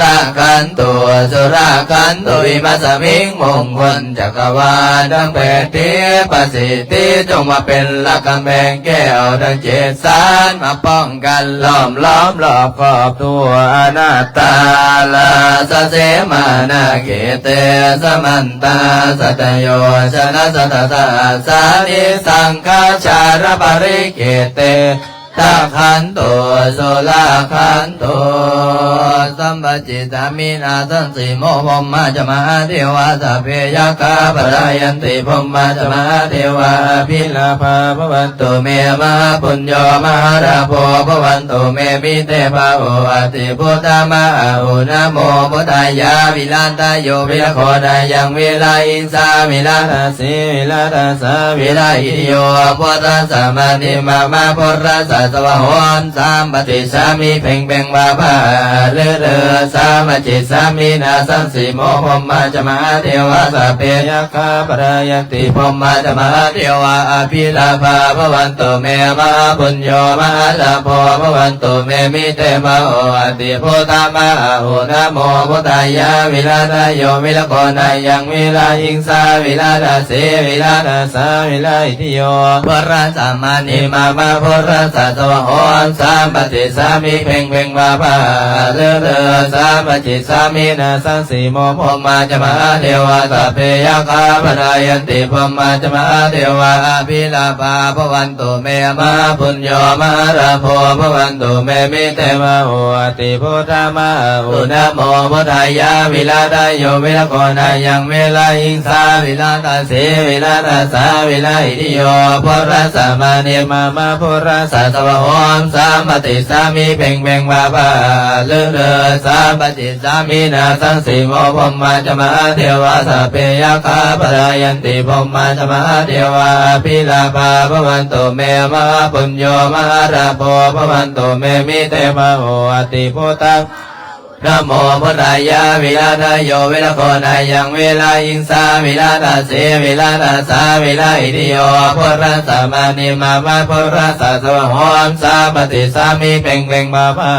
ละขันตัวสุราขันตุอิมัสสมิงมงคลจักรวาลทั้งแปดทิศประสิทธิจงมาเป็นละกำแพงแก้วดังเจสานมาป้องกันล้อมล้อมรอบขอบตัวอนาตตาลาสเสมานาเกเตสมันตาสัตโยชนะสัตตาสานิสังฆาชารปริเกเตตาขันโตโสลาขันโต สัมปจิตามินาสันสีโมพมมาจะมาเทวาสัพเพยัคฆาปรายันติพมมาจะมาเทวาภิลาภาภวันตุเมมหาปุญโญมหาราโภภวันตุเมมิเตภาโออติพุทธามหาอุนะโมพุทธายาวิลันตโยวิลโคดายังวิลาอินสาวิลาทัสสีวิลาทัสสาวิลาอิโยพุทธสัมมานิมามาพุทธสัสวะโหนสามปฏิสามิเพ่งเพ่งบาภาเลเลสามจิตสามินาสันสีโมพมมาจะมาเทวาสัพเพยัคฆาปรายันติพมมาจะมาเทวาอภิลาภาภวันตุเมมหาปุญโญมหาลาโภภวันตุเมมิเตมะโออติพุทธามหาอุนะโมพุทธายาวิลาทโยวิลโกนายังวิลาหิงสาวิลาทัสสีวิลาทัสสาวิลาอิทิโยพุทธสัมมานิมามาพุทธสัสวะโหนสามปฏิสามิเพ่งเพ่งบาภาเลเลสามจิตสามินาสังสีโมพมมาจะมาเทวาสัพเพยัคฆาปรายันติพมมาจะมาเทวาอภิลาภาภวันตุเมมหาปุญโญมหาราโภภวันตุเมมิเตมะโออติพุทธามหาอุนะโมพุทธายาวิลาทโยวิลโกนายังวิลาหิงสาวิลาทัสสีวิลาทัสสาวิลาอิทิโยพุทธสัมมานิมามาพุทธสัสวะโหนสามปฏิสามิเพ่งเพ่งบาภาเลเลสามปฏิสามินาสังสีโมพมมาจะมาเทวาสัพเพยัคฆาปรายันติพมมาจะมาเทวาภิลาภาภวันตุเมมหาปุญโญมหาราโภภวันตุเมมิเตมะโออติพุทธังนะโมพุทธายาวิลาทโยวิลโกนายังวิลาหิงสาวิลาทัสสีวิลาทัสสาวิลาอิทิโยพุทธสัมมานิมามาพุทธสัสวะโหนสามปฏิสามิเพ่งเพ่งบาภา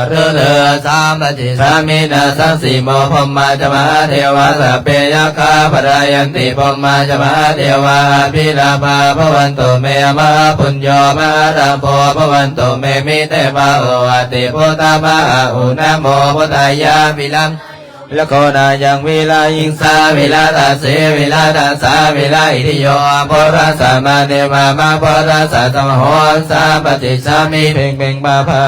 เรเลสามปฏิสามินาสังสีโมพมมาจะมาเทวาสัพเพยัคฆาปรายันติพมมาจะมาเทวาภิลาภาภวันตุเมมหาปุญโญมหาราโภภวันตุเมมิเตภาโออติพุทธามหาอุนะโมพุทธายาวิลังละโคนายังวิลาหิงสาวิลาทัสสีวิลาทัสสาวิลาอิทิโยพุทธสัมมานิมามาพุทธสัสวะโหนสามปฏิสามิเพ่งเพ่งบาภา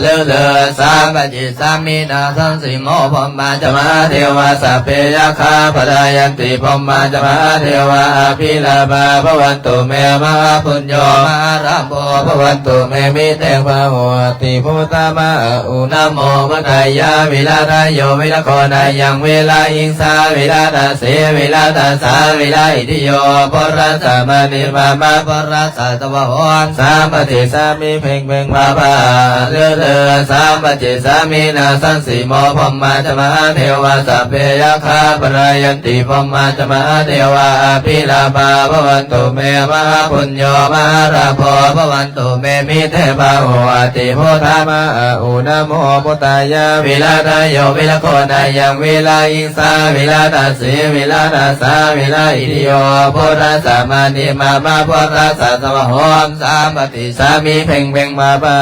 เลเลสามปฏิสามินาสังสีโมพมมาจะมาเทวาสัพเพยัคฆาปรายันติพมมาจะมาเทวาอภิลาภาภวันตุเมมหาปุญโญมหาราโภภวันตุเมมิเตภาโหติพุทธามหาอุนะโมพุทธายาวิลาทโยวิลโกนายังวิลาหิงสาวิลาทัสสีวิลาทัสสาวิลาอิทิโยพุทธสัมมานิมามาพุทธสัสวะโหนสามปฏิสามิเพ่งเพ่งบาภาเลเลสามปฏิสามินาสังสีโมพมมาจะมาเทวาสัพเพยัคฆาปรายันติพมมาจะมาเทวาอภิลาภาภวันตุเมมหาปุญโญมหาราโภภวันตุเมมิเตภาโหอติพุทธามหาอุนะโมพุทธายาวิลาทโยวิลโกนายังวิลาหิงสาวิลาทัสสีวิลาทัสสาวิลาอิทิโยพุทธสัมมานิมามาพุทธสัสวะโหนสามปฏิสามิเพ่งเพ่งบาภา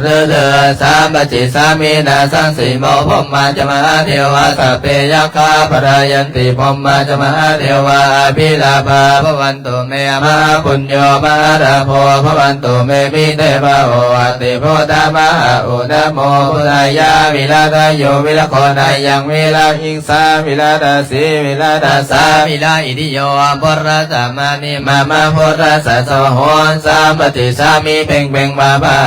เรเลสามปฏิสามินาสังสีโมพมมาจะมาเทวาสัพเพยัคฆาปรายันติพมมาจะมาเทวาอภิลาภาภวันตุเมมหาปุญโญมหาราโภภวันตุเมมิเตภาโหอติพุทธามหาอุนะโมพุทธายาวิลาทโยวิลโกนายังวิลาหิงสาวิลาทัสสีวิลาทัสสาวิลาอิทิโยพุทธสัมมานิมามาพุทธสัสวะโหนสามปฏิสามิเพ่งเพ่งบาภา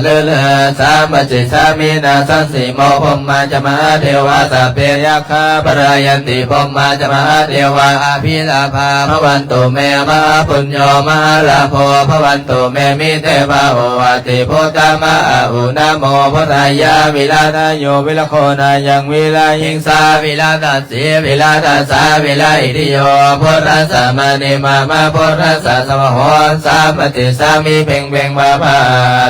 เลเลสามปฏิสามินาสังสีโมพมมาจะมาเทวาสัพเพยัคฆาปรายันติพมมาจะมาเทวาอภิลาภาภวันตุเมมหาปุญโญมหาราโภภวันตุเมมิเตภาโหอติพุทธามหาอุนะโมพุทธายาวิลาทโยวิลโคนายังวิลาหิงสาวิลาทัสสีวิลาทัสสาวิลาอิทิโยพุทธสัมมานิมามาพุทธสัสวะโหนสามปฏิสามิเพ่งเพ่งบาภา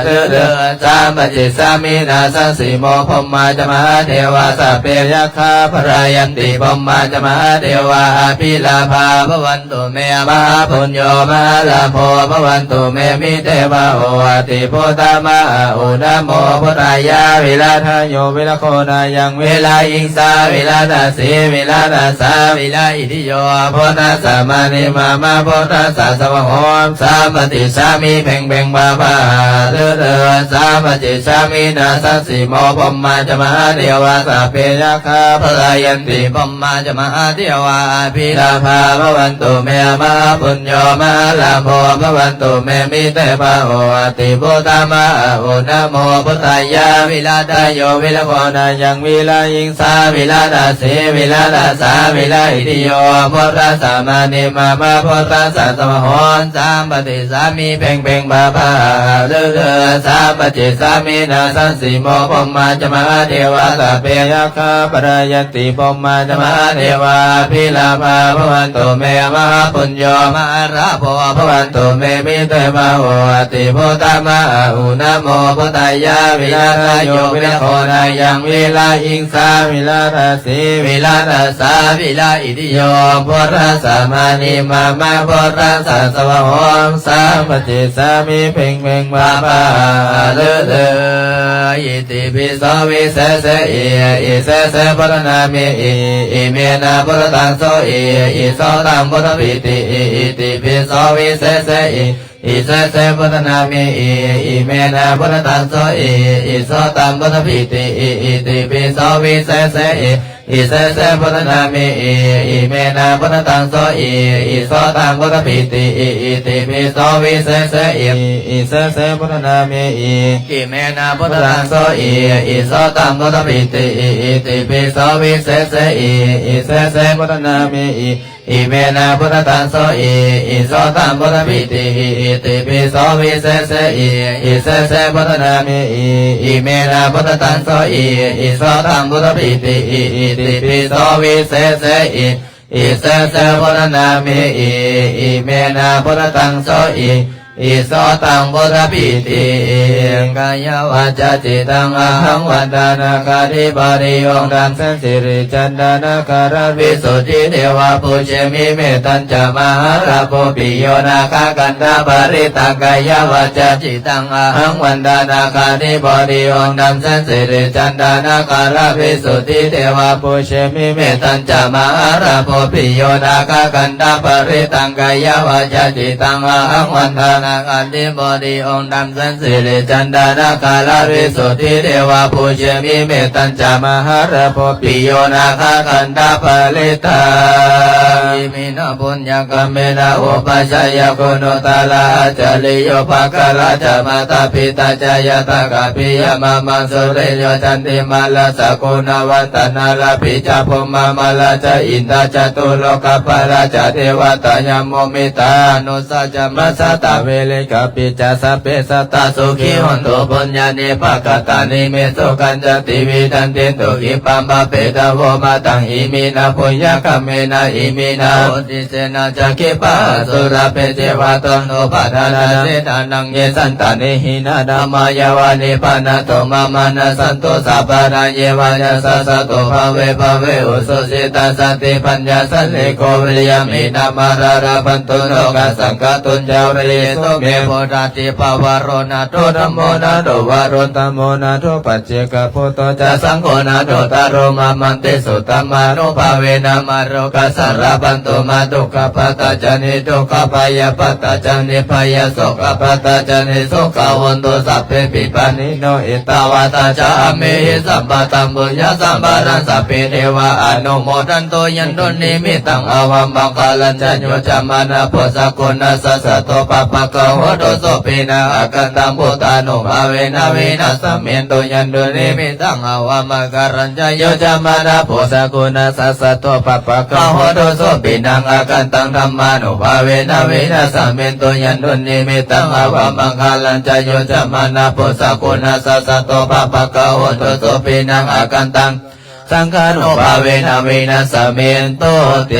เรเลสามปฏิสามินาสังสีโมพมมาจะมาเทวาสัพเพยัคฆาปรายันติพมมาจะมาเทวาอภิลาภาภวันตุเมมหาปุญโญมหาราโภภวันตุเมมิเตภาโหติพุทธามหาอุนะโมพุทธายาวิลาทโยวิลโคนายังวิลาหิงสา วิลาตาสีวิลาตาสาวิลาอิทิโยพุทธัสสะมานิมามาพุทธัสสะสวะโหมสามปฏิสามิเพ่งเพ่งบาบาเดือดสามปฏิสามินาสัสสิโมปมมาจะมาเดียวาสาเปยะคาพลายันติปมมาจะมาเดียวาภิลาภาภวันตุเมมาปุญโยมาลาโมภวันตุเมมิเตปะโอติพุทธามาโอนะโมพุทธายาวิลาตโยวิลาโกนายังวิลายิงสาวิลาตาสีวิลาตาสาวิลาอิติโยพุทธัสสะมานิมามาพุทธัสสะสมโหนสามปฏิสามิเพ่งเพ่งบาบาเดือสามปฏิสามินาสันสิโมปมมาจะมาเทวาสเปยะคาปรายติปมมาจะมาเทวาภิลาภาภวันตุเมมหาปุญโยมาราโภภวันตุเมมิเตมะโหติพุทธามาอุนะโมพุทธายาวิลาทโยวิลาโคนายังวิลาอิงสาวิลาทสีวิลาทสาวิลาอิติโยพุทธัสสะมานิมามาพุทธัสสะสวะโหมสามปฏิสามิเพ่งเพ่งบาบาเดืออิติปิโสวิเศษอิเสสพุทธนามิอิเมนะพุทธังโสอิโสตังพุทธปิติอิติปิโสวิเศษอิเสสพุทธนามิอิเมนะพุทธังโสอิโสตังพุทธปิติอิติปิโสวิเศษอิเสสพุทธนามิอิเมนะพุทธังโสอิโสตังพุทธปิติอิติปิโสวิเศษอิเสสพุทธนามิอิเมนะพุทธังโสอิโสตังพุทธปิติอิติปิโสวิเศษอิเสสพุทธนามิอิเมนะพุทธังโสอิโสตังพุทธปิติอิติปิโสวิเศษอิเสสพุทธนามิอิเมนะพุทธังโสอิโสตังพุทธปิติอิติปิโสวิเศษอิเสสพุทธนามิอิเมนะพุทธังโสอิโสตังพุทธปิติกายวาจาจิตังอะหังวันดานาคาธิปริโยงดังเสนสิริจันดานาคารวิสุทธิเทวาปุเชมิเมตัญจมหาราโภปิโยนาคากันดาปริตากายวาจาจิตังอะหังวันดานาคาธิปริโยงดังเสนสิริจันดานาคารวิสุทธิเทวาปุเชมิเมตัญจมหาราโภปิโยนาคากันดาปริตังกายวาจาจิตังอะหังวันดานาคาธิปริโยงดังเสนสิริจันดานาคารวิสุทธิเทวาปุเชมิเมตัญจมหาราโภปิโยนาคากันดาปริตังอิมินาปุญญกรรมเมนะอุปัชฌายกุณุตาลาจาริโยภคาลาจามาตาปิตาจายตากาปิยมามังสุเรโยจันติมาลาสกุณวัตนาลาปิจาภมมาลาจาอินทาจตุโลกปาราจาเทวตายโมมิตานุสัจจมัสสตาเวเลกปิจาสัพเพสัตตาสุขีหันตุปุญญานิภคตานิเมสุกัญจติวิทันติตุอิปัมปะเปตโวมาตังอิมินาปุญญกรรมเมนะอิมินาโอติเสนาจักขิปะสุราเปเจวะตโนปัฏฐานาเสนานังเยสันตานิหินาดามายาวานิปานาโตมามานาสันตุสัพพะนาเยวายาสัสสะโตภเวภเวอุสุสิตาสติปัญญาสันเลโกวิริยมินามาราราพันตุโลกสังฆตุญจาวริยโตเมโพธาติภาวโรนาโตธัมโมนาโตวารุตัมโมนาโตปัจเจกพุทโตจะสังโฆนาโตตารโมมันติสุตตมาโนภาเวนะมาโรกัสสารพันตุมาตุกขปัตตจนิทุกขปายปัตตจนิพยโสกปัตตจนิโสกวันตุสัพเพปิปานิโนอิตาวาตาจาเมหิสัมปตัมบุญญาสัมปารังสัพเพเทวะอนุโมทันโตยันตุนิมิตังอวัมบังคาลัญจโยจามานะโพสกุณัสสะโตปะปะกะโหตุโสปินะอากันตังพุทธานุภาเวนะเวนะสัมเมนโตยันตุนิมิตังอวัมบังคาลัญจโยจามานะโพสกุณัสสะโตปะปะกะโหตุโสปินังอากันตังธัมมานุภาเวนะเวนะสัมเมนโตยันตุนิมิตังอวัมบังคาลัญจโยจามานะโพสกุณัสสะโตปะปะกะโหตุโสปินังอากันตังสังฆานุภาเวนะเวนะสัมเมนโตเต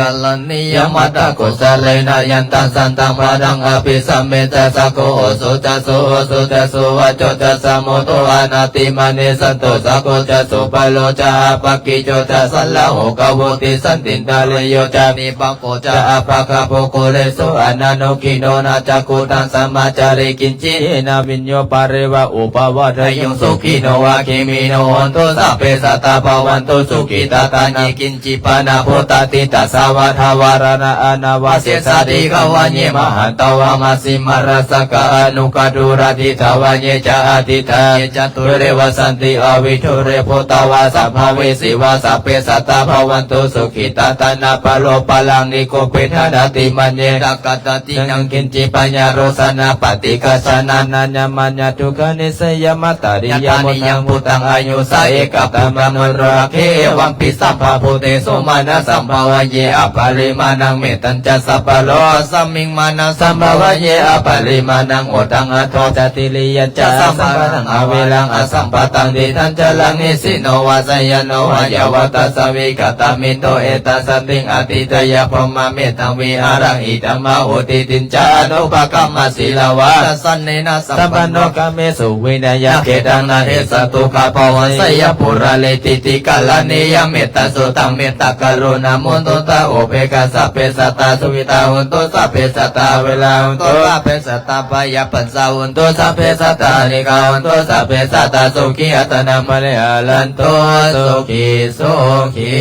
กัลลนิยมัตตกุสเลนะยันตังสันตังพาดังอภิสัมเมตสะโกโอสุจัสโสโอสุจัสโสวัจโจจัสสะโมโตอานาติมานิสันโตสะโกจัสโสปะโลจาปะกิโจจัสสัลละโหกะโวติสันตินตาเลโยจามิปังโกจาอะปะกะโปโกเรโสอะนาโนกิโนนาจักขุตังสัมมาจาริกินจินาวิญโยปะเรวะอุปวะทะยุงสุขิโนวะคิมิโนโหนตุสัพเพสัต ตาภวันตุสุขิตาตานิกินจิปานาโพตติตัสสาวะทาวารณะอนาวาเสสาติกวะเยมหันตวามาสิมารสกะอนุกดุราธิทวะเยจาอติทาเยจตุเรวสันติอวิทุเรโพตวาสัพพเวสิวาสัพเพสัตตาภวันตุสุขิตาตานาปโลปะลังนิโกเปทานาติมันเยตักกตติยังกินจิปัญญาโรสนาปฏิกัสสนานัญญมัญญทุกขนิสยมัตตาริยมุยังพุตังอายุสาเอกตัมมโรเควัมปิสัพพะพุเตโสมานะสัมภาวะเยอปาริมานังเมตัญจะสัพพะโลสัมมิงมานังสัมภาวะเยอปาริมานังโอตังอัตโตจติลิยจะสัมปะทังอเวลังอสัมปะตังดิทันจะลังนิสิโนวาสยโนวายวัตสวิกตามิโตเอตัสติงอติตยพรหมเมตังวิหารังอิตัมมาอุติตินจานุปกรรมศิลาวะสันเนนะสัมปันโนกเมสุวินัยเกตังนาเทสตุขภวันสยปุระเลติติกาลเนยเมตตาสุตังเมตตากรุณามุนตุตาโอเปกาสัพเพสัตตาสุวิตาหุนตุสัพเพสัตตาเวลาหุนตุสัพเพสัตตาปยาปัสสาหุนตุสัพเพสัตตานิกาหุนตุสัพเพสัตตาสุขีอัตนามะเลหันตุสุขีสุขี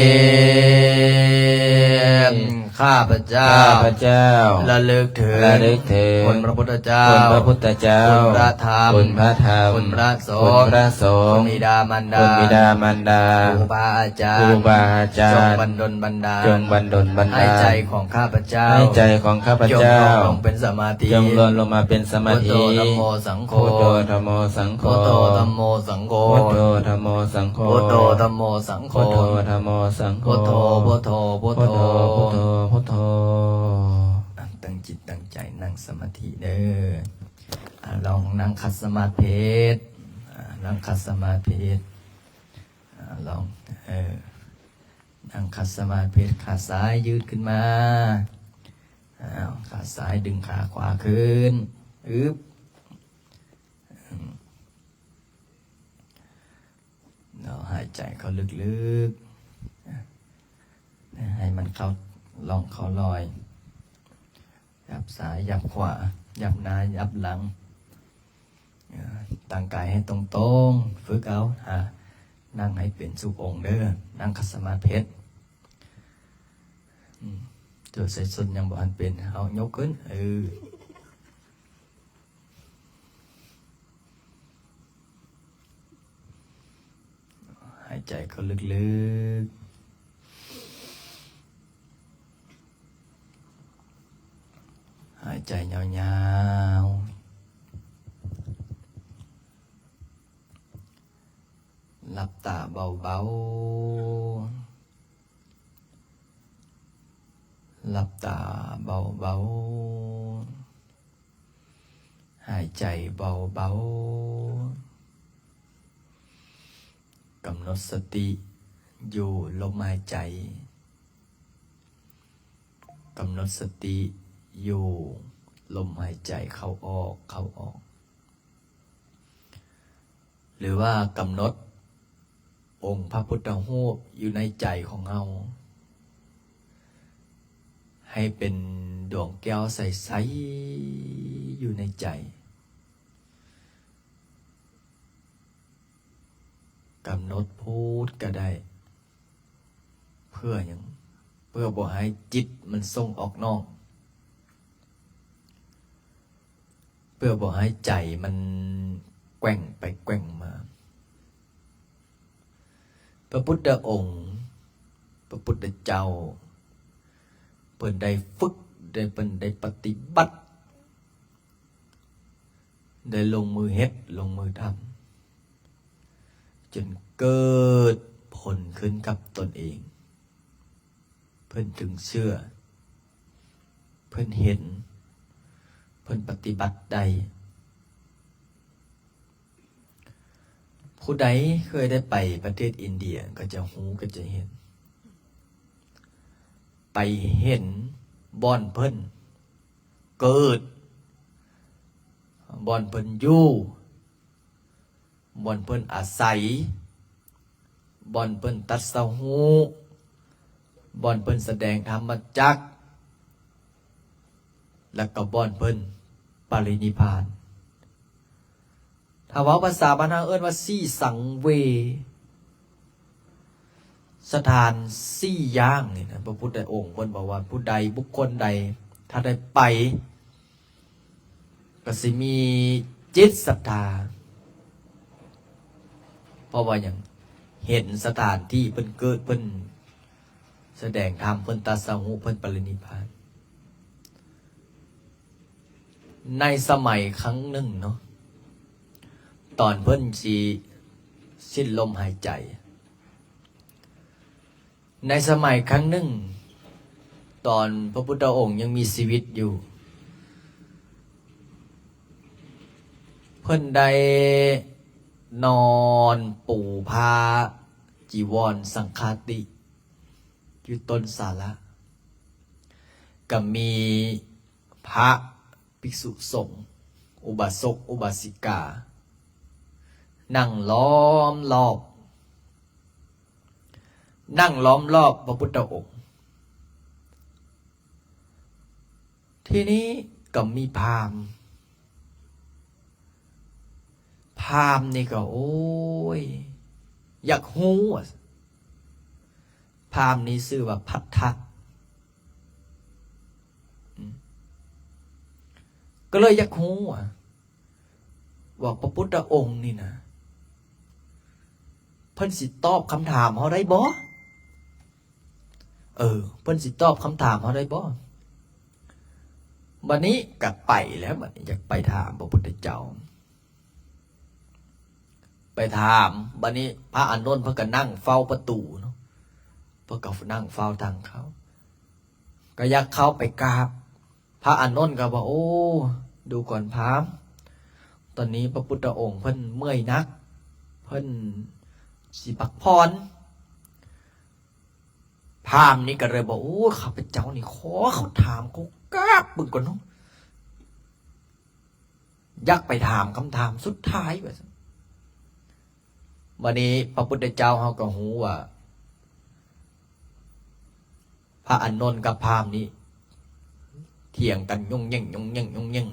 ข้าพเจ้า ข้าพเจ้า ระลึกถึง ระลึกถึง คุณพระพุทธเจ้า คุณพระพุทธเจ้า คุณพระธรรม คุณพระธรรม คุณพระส คุณ งฆ์ พระสงฆ์ คุณบิดามารดา คุณบิดามารดา ครูบาอาจาร ครู ย์ บาอาจาร จง ย์ บันดลบันดาล จงบันดลบัน ให้ ดาล ใจของข้าพเจ้า ให้ใจของข้าพเจ้า จงลงเป็นสมาธิ จงรวมลงมาเป็นสมาธิ พุทโธธัมโมสังโฆ พุทโธธัมโมสังโฆ พุทโธธัมโมสังโฆ พุทโธธัมโมสังโฆ พุทโธธัมโมสังโฆ พุทโธธัมโมสังโฆ พุทโธพุทโธพุท พุท โธ โธพุทโธพุทโธ ตั้งจิตตั้งใจนั่งสมาธิเด้อลองนั่งขัดสมาธินั่งขัดสมาธิลองนั่งขัดสมาธิขาซ้ายยืดขึ้นมาขาซ้ายดึงขาขวาขึ้นเราหายใจเข้าลึกๆให้มันเข้าลองเข้าลอยยับซ้ายยับขวายับหน้ายับหลังตั้งกายให้ตรงๆฝึกเอานั่งให้เป็นสุองค์เด้อนั่งคัดสมาธิตัวใส่สุดยังบ่อันเป็นเอายกขึ้นหายใจเข้าลึกๆหายใจยาวๆหลับตาเบาๆหลับตาเบาๆหายใจเบาๆกำหนดสติอยู่ลมหายใจกำหนดสติอยู่ลมหายใจเข้าออกหรือว่ากำหนดองค์พระพุทธรูปอยู่ในใจของเราให้เป็นดวงแก้วใสๆอยู่ในใจกำหนดพูดก็ได้เพื่อบ่ให้จิตมันส่งออกนอกเพื่อบอกให้ใจมันแกว่งไปแกว่งมาพระพุทธองค์พระพุทธเจ้าเพิ่นได้ฝึกเพิ่นได้ปฏิบัติได้ลงมือเฮ็ดลงมือทำจนเกิดผลขึ้นกับตนเองเพิ่นถึงเชื่อเพิ่นเห็นเพิ่นปฏิบัติได้ผู้ใดเคยได้ไปประเทศอินเดียก็จะหูก็จะเห็นไปเห็นบ่อนเพิ่นเกิดบ่อนเพิ่นอยู่บ่อนเพิ่นอาศัยบ่อนเพิ่นตัดสหูบ่อนเพิ่นแสดงธรรมจักรแล้วก็บ่อนเพิ่นปรินิพพานถ้าว่าภาษาบ้านเราเอิ้นว่าซี่สังเว สถานสี่อย่างนี่นะพระพุทธองค์เพิ่นบอกว่าผู้ใดบุคคลใด ถ้าได้ไปก็สิมีจิตศรัทธาเพราะว่าอย่างเห็นสถานที่เพิ่นเกิดเพิ่นแสดงธรรมเพิ่นตรัสรู้เพิ่นปรินิพพานในสมัยครั้งหนึ่งเนาะตอนเพิ่นสิสิ้นลมหายใจ ในสมัยครั้งหนึ่งตอนพระพุทธองค์ยังมีชีวิตอยู่ เพิ่นได้นอนปูผ้าจีวรสังฆาติอยู่ต้นศาลาก็มีพระภิกษุสงฆ์อุบาสกอุบาสิกา นั่งล้อมรอบพระพุทธองค์ทีนี้ก็มีพราหมณ์นี่ก็โอ้ยอยากฮู้พราหมณ์นี้ชื่อว่าพัทธะก็เลยอยากฮู้ว่าพระพุทธองค์นี่นะเพิ่นสิตอบคำถามเฮาได้บ่เพิ่นสิตอบคำถามเฮาได้บ่บัดนี้ก็ไปแล้วบัดนี้อยากไปถามพระพุทธเจ้าไปถามบัดนี้พระอานนท์เพิ่นก็นั่งเฝ้าประตูเนาะเพิ่นก็นั่งเฝ้าทางเขาก็อยากเข้าไปกราบพระอานนท์ก็บอกโอ้ดูก่อนพราหมณ์ตอนนี้พระพุทธองค์เพิ่นเมื่อยนักเพิ่นสิพักผ่อนพราหมณ์นี่ก็เลยบอกโอ้ข้าพเจ้านี่ขอเขาถามเขากราบบึงก่อนเนาะอยากไปถามคำถามสุดท้ายว่าวันนี้พระพุทธเจ้าเขาก็หูว่าพระอานนท์กับพราหมณ์นี้เถียงกันยุ่งยิ่ง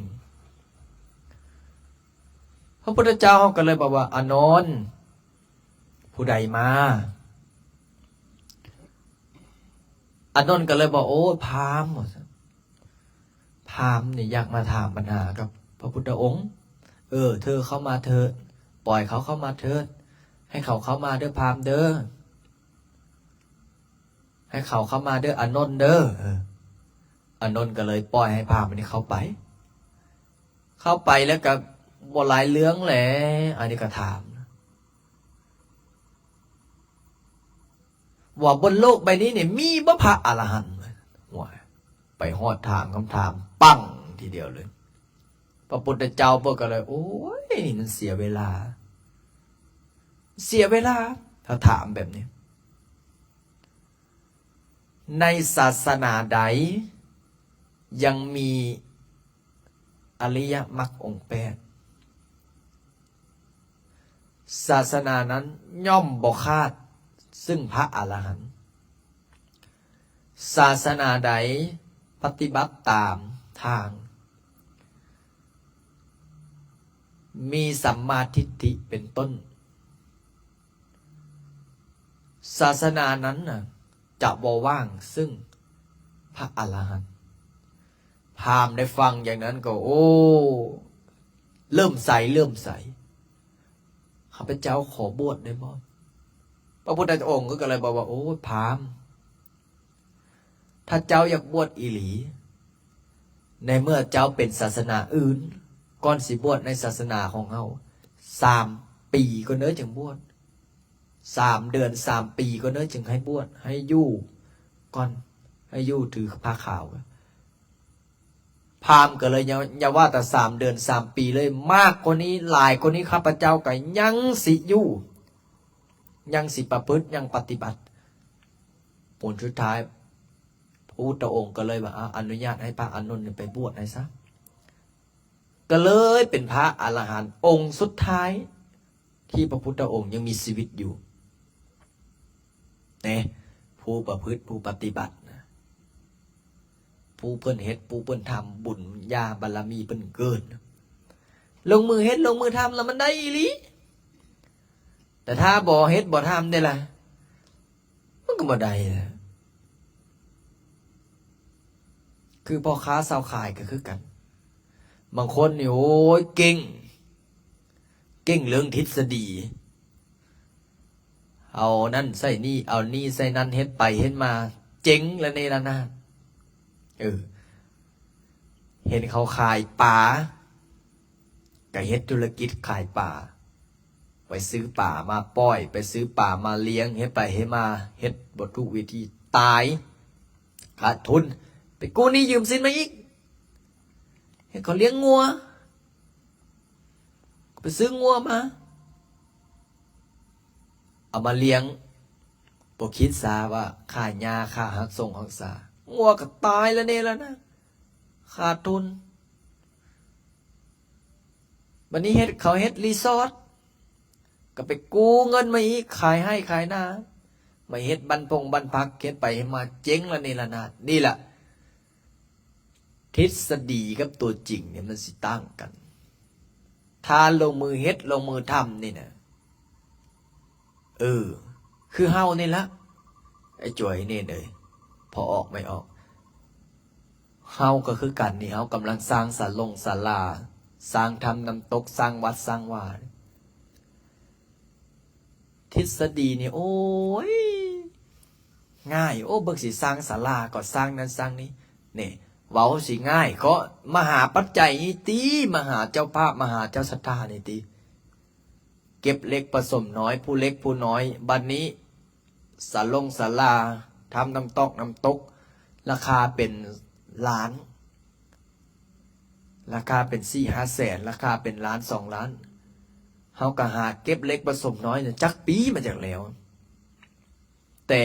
พระพุทธเจ้าเขาก็เลยบอกว่าอานนท์ผู้ใดมาอานนท์ก็เลยบอกโอ้พราหมณ์นี่อยากมาถามปัญหากับพระพุทธองค์เธอเข้ามาเถิดปล่อยเขาเข้ามาเถิดให้เขาเข้ามาเด้อพราหมณ์เด้อให้เขาเข้ามาเด้ออานนท์เด้ออานนท์ก็เลยปล่อยให้พราหมณ์นี่เข้าไปแล้วก็บ่หลายเรื่องแหละอันนี้ก็ถามว่าบนโลกใบนี้เนี่ยมีบ่พระอรหันต์ว่าไปฮอดถามคำถามปั้งทีเดียวเลยพระพุทธเจ้าเพิ่นก็เลยโอ้ยนี่มันเสียเวลาถ้าถามแบบนี้ในศาสนาใดยังมีอริยมรรคองค์แปดศาสนานั้นย่อมบ่คาดซึ่งพระอรหันต์ศาสนาใดปฏิบัติตามทางมีสัมมาทิฏฐิเป็นต้นศาสนานั้นจะบ่ว่างซึ่งพระอรหันต์พราหมณ์ได้ฟังอย่างนั้นก็โอ้เริ่มใสข้าพเจ้าขอบวชได้บ่พระพุทธองค์ก็เลยบอกว่าโอ้พราหมณ์ถ้าเจ้าอยากบวชอีหลีในเมื่อเจ้าเป็นศาสนาอื่นก่อนสิบวชในศาสนาของเฮา3 ปีก็เนื้อจึงบวช3 เดือน3 ปีก็เนื้อจึงให้บวชให้อยู่ก่อนให้อยู่ถือผ้าขาวพราหมณ์ก็เลยอย่าว่าแต่3 เดือน3 ปีเลยมากกว่านี้หลายกว่านี้ข้าพเจ้าก็ยังสิอยู่ยังสิประพฤติยังปฏิบัติผลสุดท้ายพระพุทธองค์ก็เลยว่าอนุญาตให้พระอานนท์ไปบวชให้ซะก็เลยเป็นพระอรหันต์องค์สุดท้ายที่พระพุทธองค์ยังมีชีวิตอยู่เนี่ยผู้ประพฤติผู้ปฏิบัตินะผู้เพิ่นเฮ็ดผู้เพิ่นทำบุญญาบารมีเพิ่นเกิดลงมือเฮ็ดลงมือทำแล้วมันได้อีหลีแต่ถ้าบ่เฮ็ดบ่ทำได้ล่ะมัน บ่ได้นะคือพ่อค้าสาวขายก็คือกัน บางคนนี่โอ้ยเก่งเรื่องทฤษฎีเอานั่นใส่นี่เอานี่ใส่นั่นเฮ็ดไปเฮ็ดมาเจ๋งแล้วในระนาดเห็นเขาขายปลาก็เฮ็ดธุรกิจขายปลาไปซื้อป่ามาปล่อยไปซื้อป่ามาเลี้ยงเฮ็ดไปเฮ็ดมาเฮ็ดบททุกวิธีตายขาดทุนไปกู้หนี้ยืมสินมาอีกเห็นเขาเลี้ยงงัวไปซื้องัวมาเอามาเลี้ยงบ่คิดซาว่าค่าหญ้าค่าหักส่งหักษางัวก็ตายแล้วเนี่ยแล้วนะขาดทุนวันนี้เขาเฮ็ดรีสอร์ทก็ไปกู้เงินมาอีกขายให้ขายหน้ามาเฮ็ดบันพักเฮ็ดไปให้มาเจ๊งแล้วนี่ละนาดนี่แหละทฤษฎีกับตัวจริงเนี่ยมันสิตั้งกันถ้าลงมือเฮ็ดลงมือทำนี่นะคือเฮานี่ละไอ้จ่อยนี่เลยพอออกไม่ออกเฮาก็คือกันนี่เฮากำลังสร้างศาลาสร้างทำน้ำตกสร้างวัดสร้างวาทฤษฎีนี่โอ้ยง่ายโอ้เบิกสิสร้างศาลาก็สร้างนั้นสร้างนี้นี่เว้าสิง่ายก็มหาปัจจัยนี่ตีมหาเจ้าภาพมหาเจ้าศรัทธานี่ตีเก็บเล็กผสมน้อยผู้เล็กผู้น้อยบัดนี้ศาลาทำน้ำตกราคาเป็นล้านราคาเป็น4-5 แสนราคาเป็นล้าน2 ล้านเฮาก็หาเก็บเล็กผสมน้อยเนี่ยจักปีมาจากแล้วแต่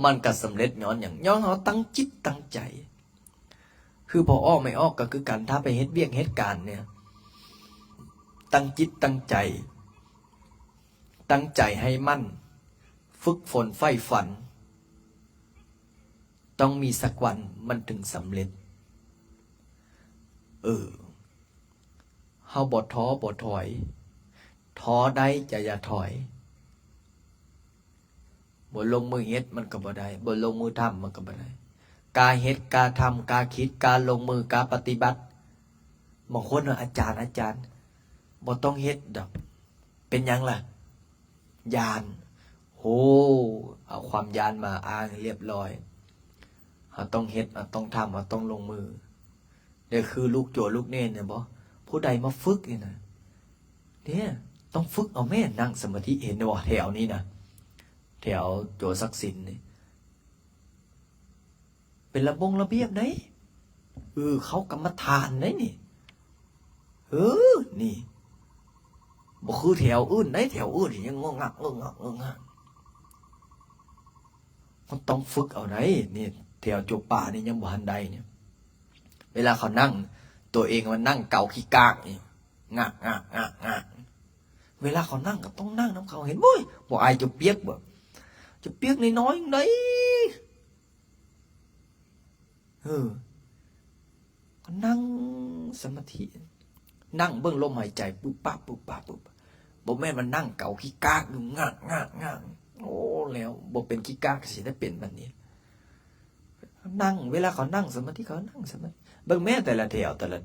มันก็สำเร็จย้อนอย่างย้อนเฮาตั้งจิตตั้งใจคือพอออกไม่ออกก็คือกันถ้าไปเฮ็ดเวียกเฮ็ดการเนี่ยตั้งจิตตั้งใจให้มั่นฝึกฝนใฝ่ฝันต้องมีสักวันมันถึงสำเร็จเฮาบ่ท้อบ่ถอยท้อได้จะอย่าถอยบ่ลงมือเฮ็ดมันก็บ่ได้บ่ลงมือทำมันก็บ่ได้กาเฮ็ดกาทำกาคิดกาลงมือกาปฏิบัติบางคนอาจารย์บ่ต้องเฮ็ดดอกเป็นหยังล่ะญาณโหเอาความญาณมาอ้างเรียบร้อยเฮาต้องเฮ็ดเฮาต้องทำเฮาต้องลงมือนี่คือลูกโจลูกเน่นเนี่ยบ่ผู้ใดมาฝึกนี่นะเนี่ยต้องฝึกเอาแม่นั่งสมาธิเห็นบ่แถวนี้นะแถวโจศักดิ์สินนี่เป็นระเบียบไหนเขากรรมฐานไหนนี่นี่บ่คือแถวอื่นไหนแถวอื่นยังงงักมันต้องฝึกเอาไหนนี่แถวโจป่านี่ยังบ่ทันใดเนี่ยเวลาเขานั่งตัวเองมันนั่งเกาขี้กากนี่งักเวลาเขานั่งก็ต้องนั่งน้ำเขาเห็นบ่ยบ่อายจะเปียกบ่จะเปียกน้อยๆไหนนั่งสมาธินั่งเบิ่งลมหายใจปุ๊บปั๊บบ่แม่นมันนั่งเกาขี้กากอยู่งักโอ้แล้วบ่เป็นขี้กากสิได้เป็นแบบนี้นั่งเวลาเขานั่งสมาธิเขานั่งสมาธิเบิ่งแม่แต่ละแถวนะ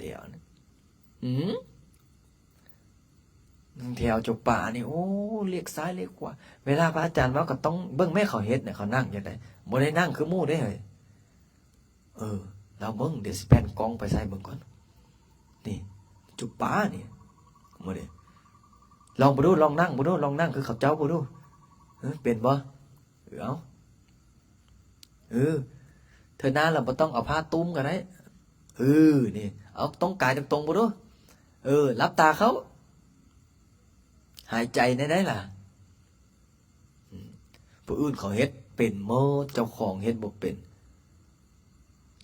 แถวจบป่านี่โอ้เลียกซ้ายเลียกขวาเวลาพระอาจารย์ว่าก็ต้องเบิ่งแม่เขาเฮ็ดเนี่ยเขานั่งจังได๋บ่ได้นั่งคือหมู่ได้เฮ้ยเราเบิ่งเดี๋ยวสิแผ่นกล้องไปใส่เบิ่งก่อนนี่จุป่านี่มื้อนี้ลองบ่ดูลองนั่งคือเขาเจ้าบ่ดูเป็นบ่เอาเธอหน้าเราบ่ต้องเอาผ้าตุ้มก็ได้นี่เอาต้องกายตรงๆบ่ดูหลับตาเขาหายใจได้ล่ะผู้อื่นเขาเฮ็ดเป็นเมื่อเจ้าของเฮ็ดบ่เป็น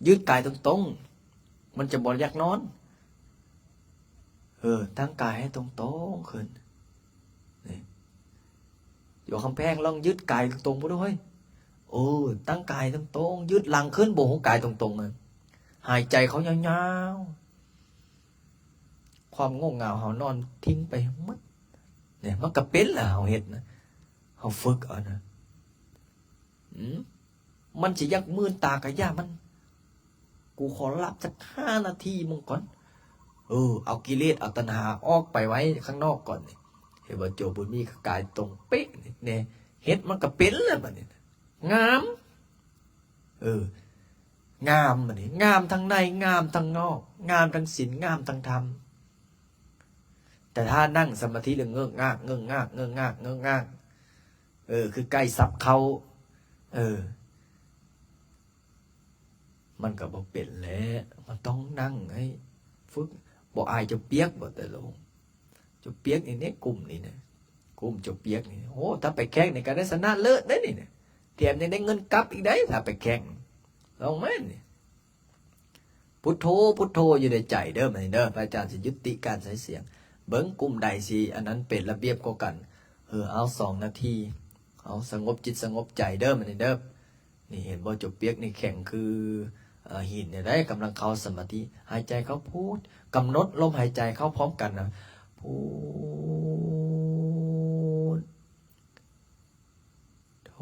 ยืดกายตรงๆมันจะบ่อยากนอนตั้งกายให้ตรงๆขึ้นนี่อยู่คำแพงลองยืดกายตรงๆบ่ดูเฮ้ยตั้งกายตรงๆยืดหลังขึ้นบ่หัวกายตรงๆเลยหายใจเขายาวๆความง่วงเหงาเฮานอนทิ้งไปหมดเนี่ยมันก็เป็นล่ะเฮาเฮ็ดนะเฮาฝึกเอานะ มันจะยักมืนตากะย่ามัน กูขอรับสัก5 นาทีมึงก่อนเอากิเลสเอาตัณหาออกไปไว้ข้างนอกก่อนนี่เห็นว่าโจบุญมีกายตรงเป๊ะเนี่ยเฮ็ดมันก็เป็นแล้วบัดนี้งามงามบัดนี้งามทั้งในงามทั้งนอก งามทั้งศีลงามทั้งธรรมแต่ถ้านั่งสมาธิเรื่องเงื้องากเงื้องากเงื้องากเงื้องากคือใกล้สับเขามันก็บ่เป็นแล้วมันต้องนั่งให้ฝึกบ่อายจะเปียกบ่แต่ลงจะเปียกนี่กลุ่มนี่นะกลุ่มจะเปียกนี่โอ้ถ้าไปแข่งในการได้ชนะเลิศได้นี่นะแถมยังได้เงินกลับอีกได้ถ้าไปแข่งลองมั้ยนี่พุทโธพุทโธอยู่ในใจเด้อมันเด้อพระอาจารย์สิยุติการใช้เสียงเบิ่งกลุ่มใดสิอันนั้นเป็นระเบียบกว่ากันเอา2 นาทีเอาสงบจิตสงบใจเด้อมันเด้อนี่เห็นบ่จะเปียกนี่แข็งคือหินเนี่ยได้กำลังเข้าสมาธิหายใจเข้าพูดกำหนดลมหายใจเข้าพร้อมกันนะพูดโธ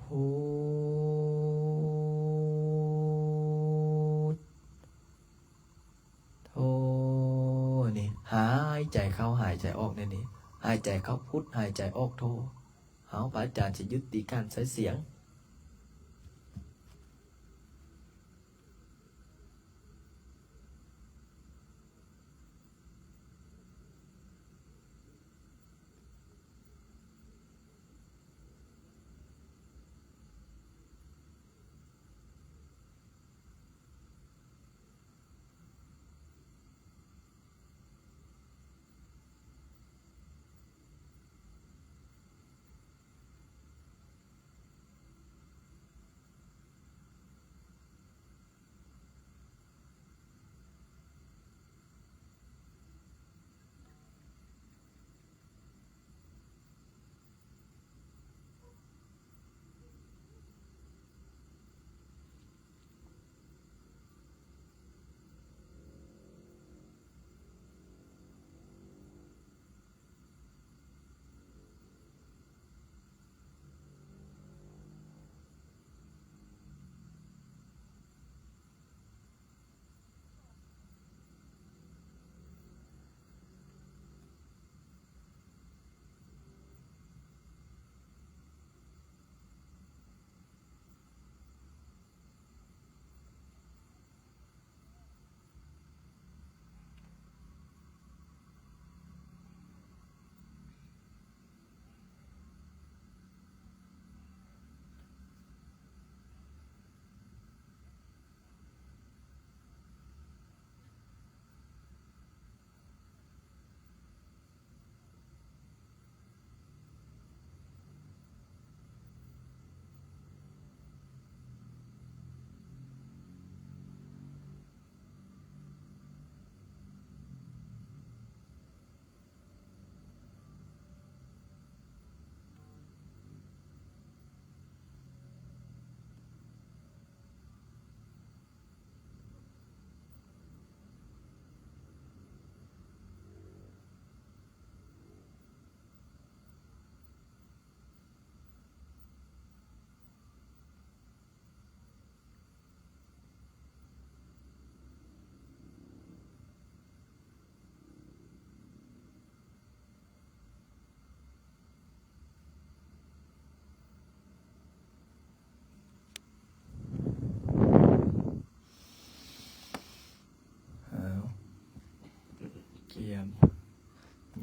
พูดโธนี่หายใจเข้าหายใจออกนี่หายใจเข้าพุทหายใจออกโธเอาพระอาจารย์จะยุติการใช้เสียง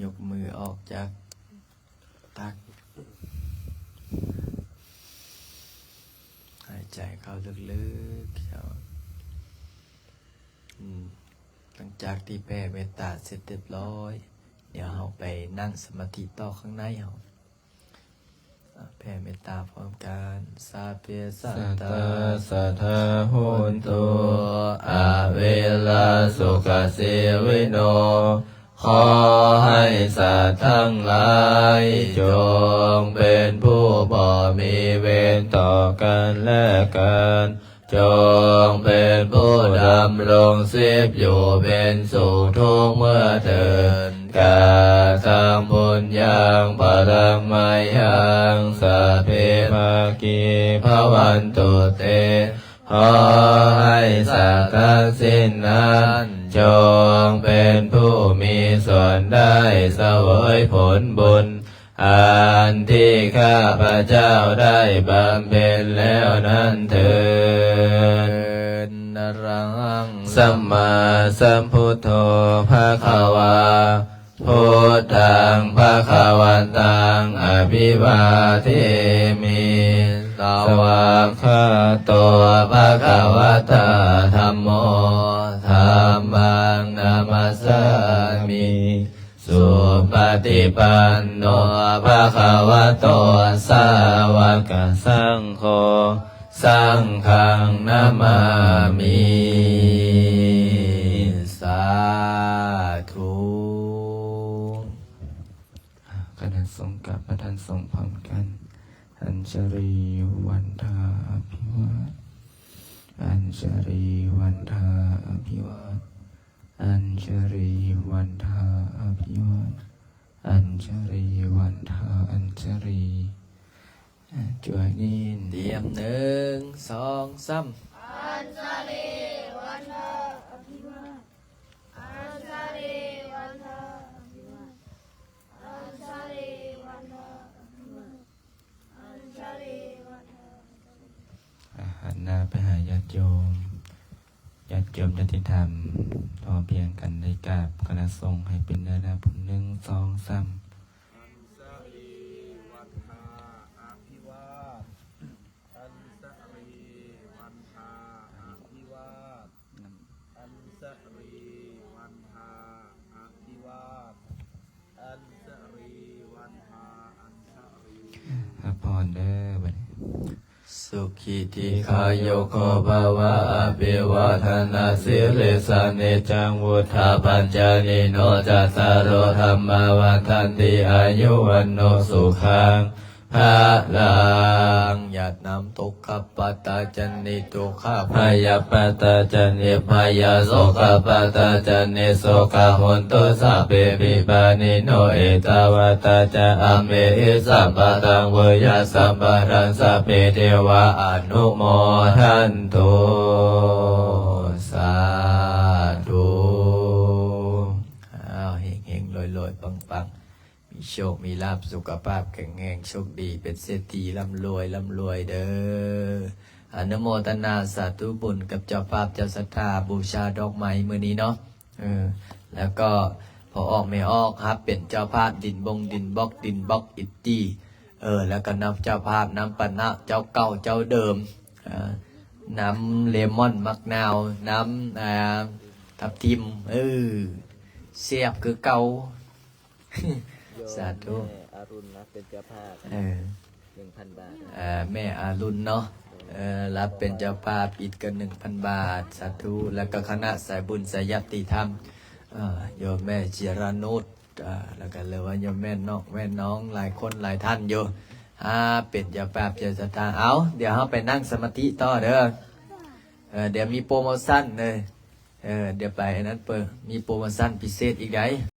ยกมือออกจากตักหายใจเข้าลึกๆหลังจากที่แผ่เมตตาเสร็จเรียบร้อยเดี๋ยวเราไปนั่งสมาธิต่อข้างในเราแผ่เมตตาพร้อมกันสาเปสัตตาสัทธาโหนตุอาเวลาสุขเสวิโนขอให้สัตว์ทั้งหลายจงเป็นผู้บ่มีเวรต่อกันและกัน จงเป็นผู้ดำรงชีพอยู่เป็นสุขทุกเมื่อเถิดกาสังบุญยังปรังไมยังสัพเพมากีภวันตุเตขอให้สัตว์ทั้งสิ้นนั้นจงเป็นผู้มีส่วนได้เสวยผลบุญอันที่ข้าพระเจ้าได้บำเพ็ญแล้วนั้นเถิดนรังสัมมาสัมพุทโธภะคะวาพุทธังภะคะวันตังอภิวาเทมิสวากขาโตภะคะวะตาธัมโมธัมมังนามัสสามิสุปฏิปันโนภะคะวะโตสาวกสังโฆสังฆังนามามิสาธุ คณะสงฆ์กับประธานสงฆ์พร้อมกันอัญชลีวันทาอภิวาทอัญชลีวันทาอภิวาทอัญชลีวันทาอภิวาทอัญชลีวันทาอัญชลีช่วยนิน เตรียมหนึ่งสองสามหันหน้าไปหาญาติโยมญาติโยมญาติธรรมพอเพียงกันในกราบคณะสงฆ์ให้เป็นเนื้อนาบุญหนึ่งสองสาม อภรเด้อบัดนี้ สุขิติขายุโกภาวะอภิวาทนาสิริสเนจังวุธาปัญจนิโนจัสสารโรธรรมวัฏันติอายุวันโนสุขังภะลังยัตนำทุกขปัตตาจันนิทุกขพยาปัตตาจันนิพยาโสขปัตตาจันนิโสขหุนตุสัพเพปิปานิโนเอตาวตาจะอเมหิสัพพะตังเวยสัมปะทังสัพเพเทวะอนุโมทันตุสาธุอ้าวเฮงๆรวยๆปังๆมีโชค มีลาภสุขภาพแข็งแรงโชคดีเป็นเศรษฐีร่ำรวยเด้ออนุโมทนาสาธุบุญกับเจ้าภาพเจ้าศรัทธาบูชาดอกไม้มื้อนี้เนาะแล้วก็พอออกไม่ออกครับเป็นเจ้าภาพดินบล็อกอิฐตี้แล้วก็นำเจ้าภาพน้ำปะนะเจ้าเก่าเจ้าเดิมน้ำเลมอนมักนาวน้ำทับทิมเสียบคือเก่า สาธุ อารุณนะเป็นเจ้าภาพ 1,000 บาท แม่อารุณเนาะรับเป็นเจ้าภาพอีกกัน 1,000 บาทสาธุแล้วก็คณะสายบุญสายยัตติธรรมโยมแม่จิรานุชแล้วก็เลยว่าโยมแม่น้องหลายคนหลายท่านอยู่เป็นเจ้าภาพเจ้าศรัทธาเอาเดี๋ยวเราไปนั่งสมาธิต่อเด้อเดี๋ยวมีโปรโมชั่นเลยเดี๋ยวไปนั้นมีโปรโมชั่นพิเศษอีกไง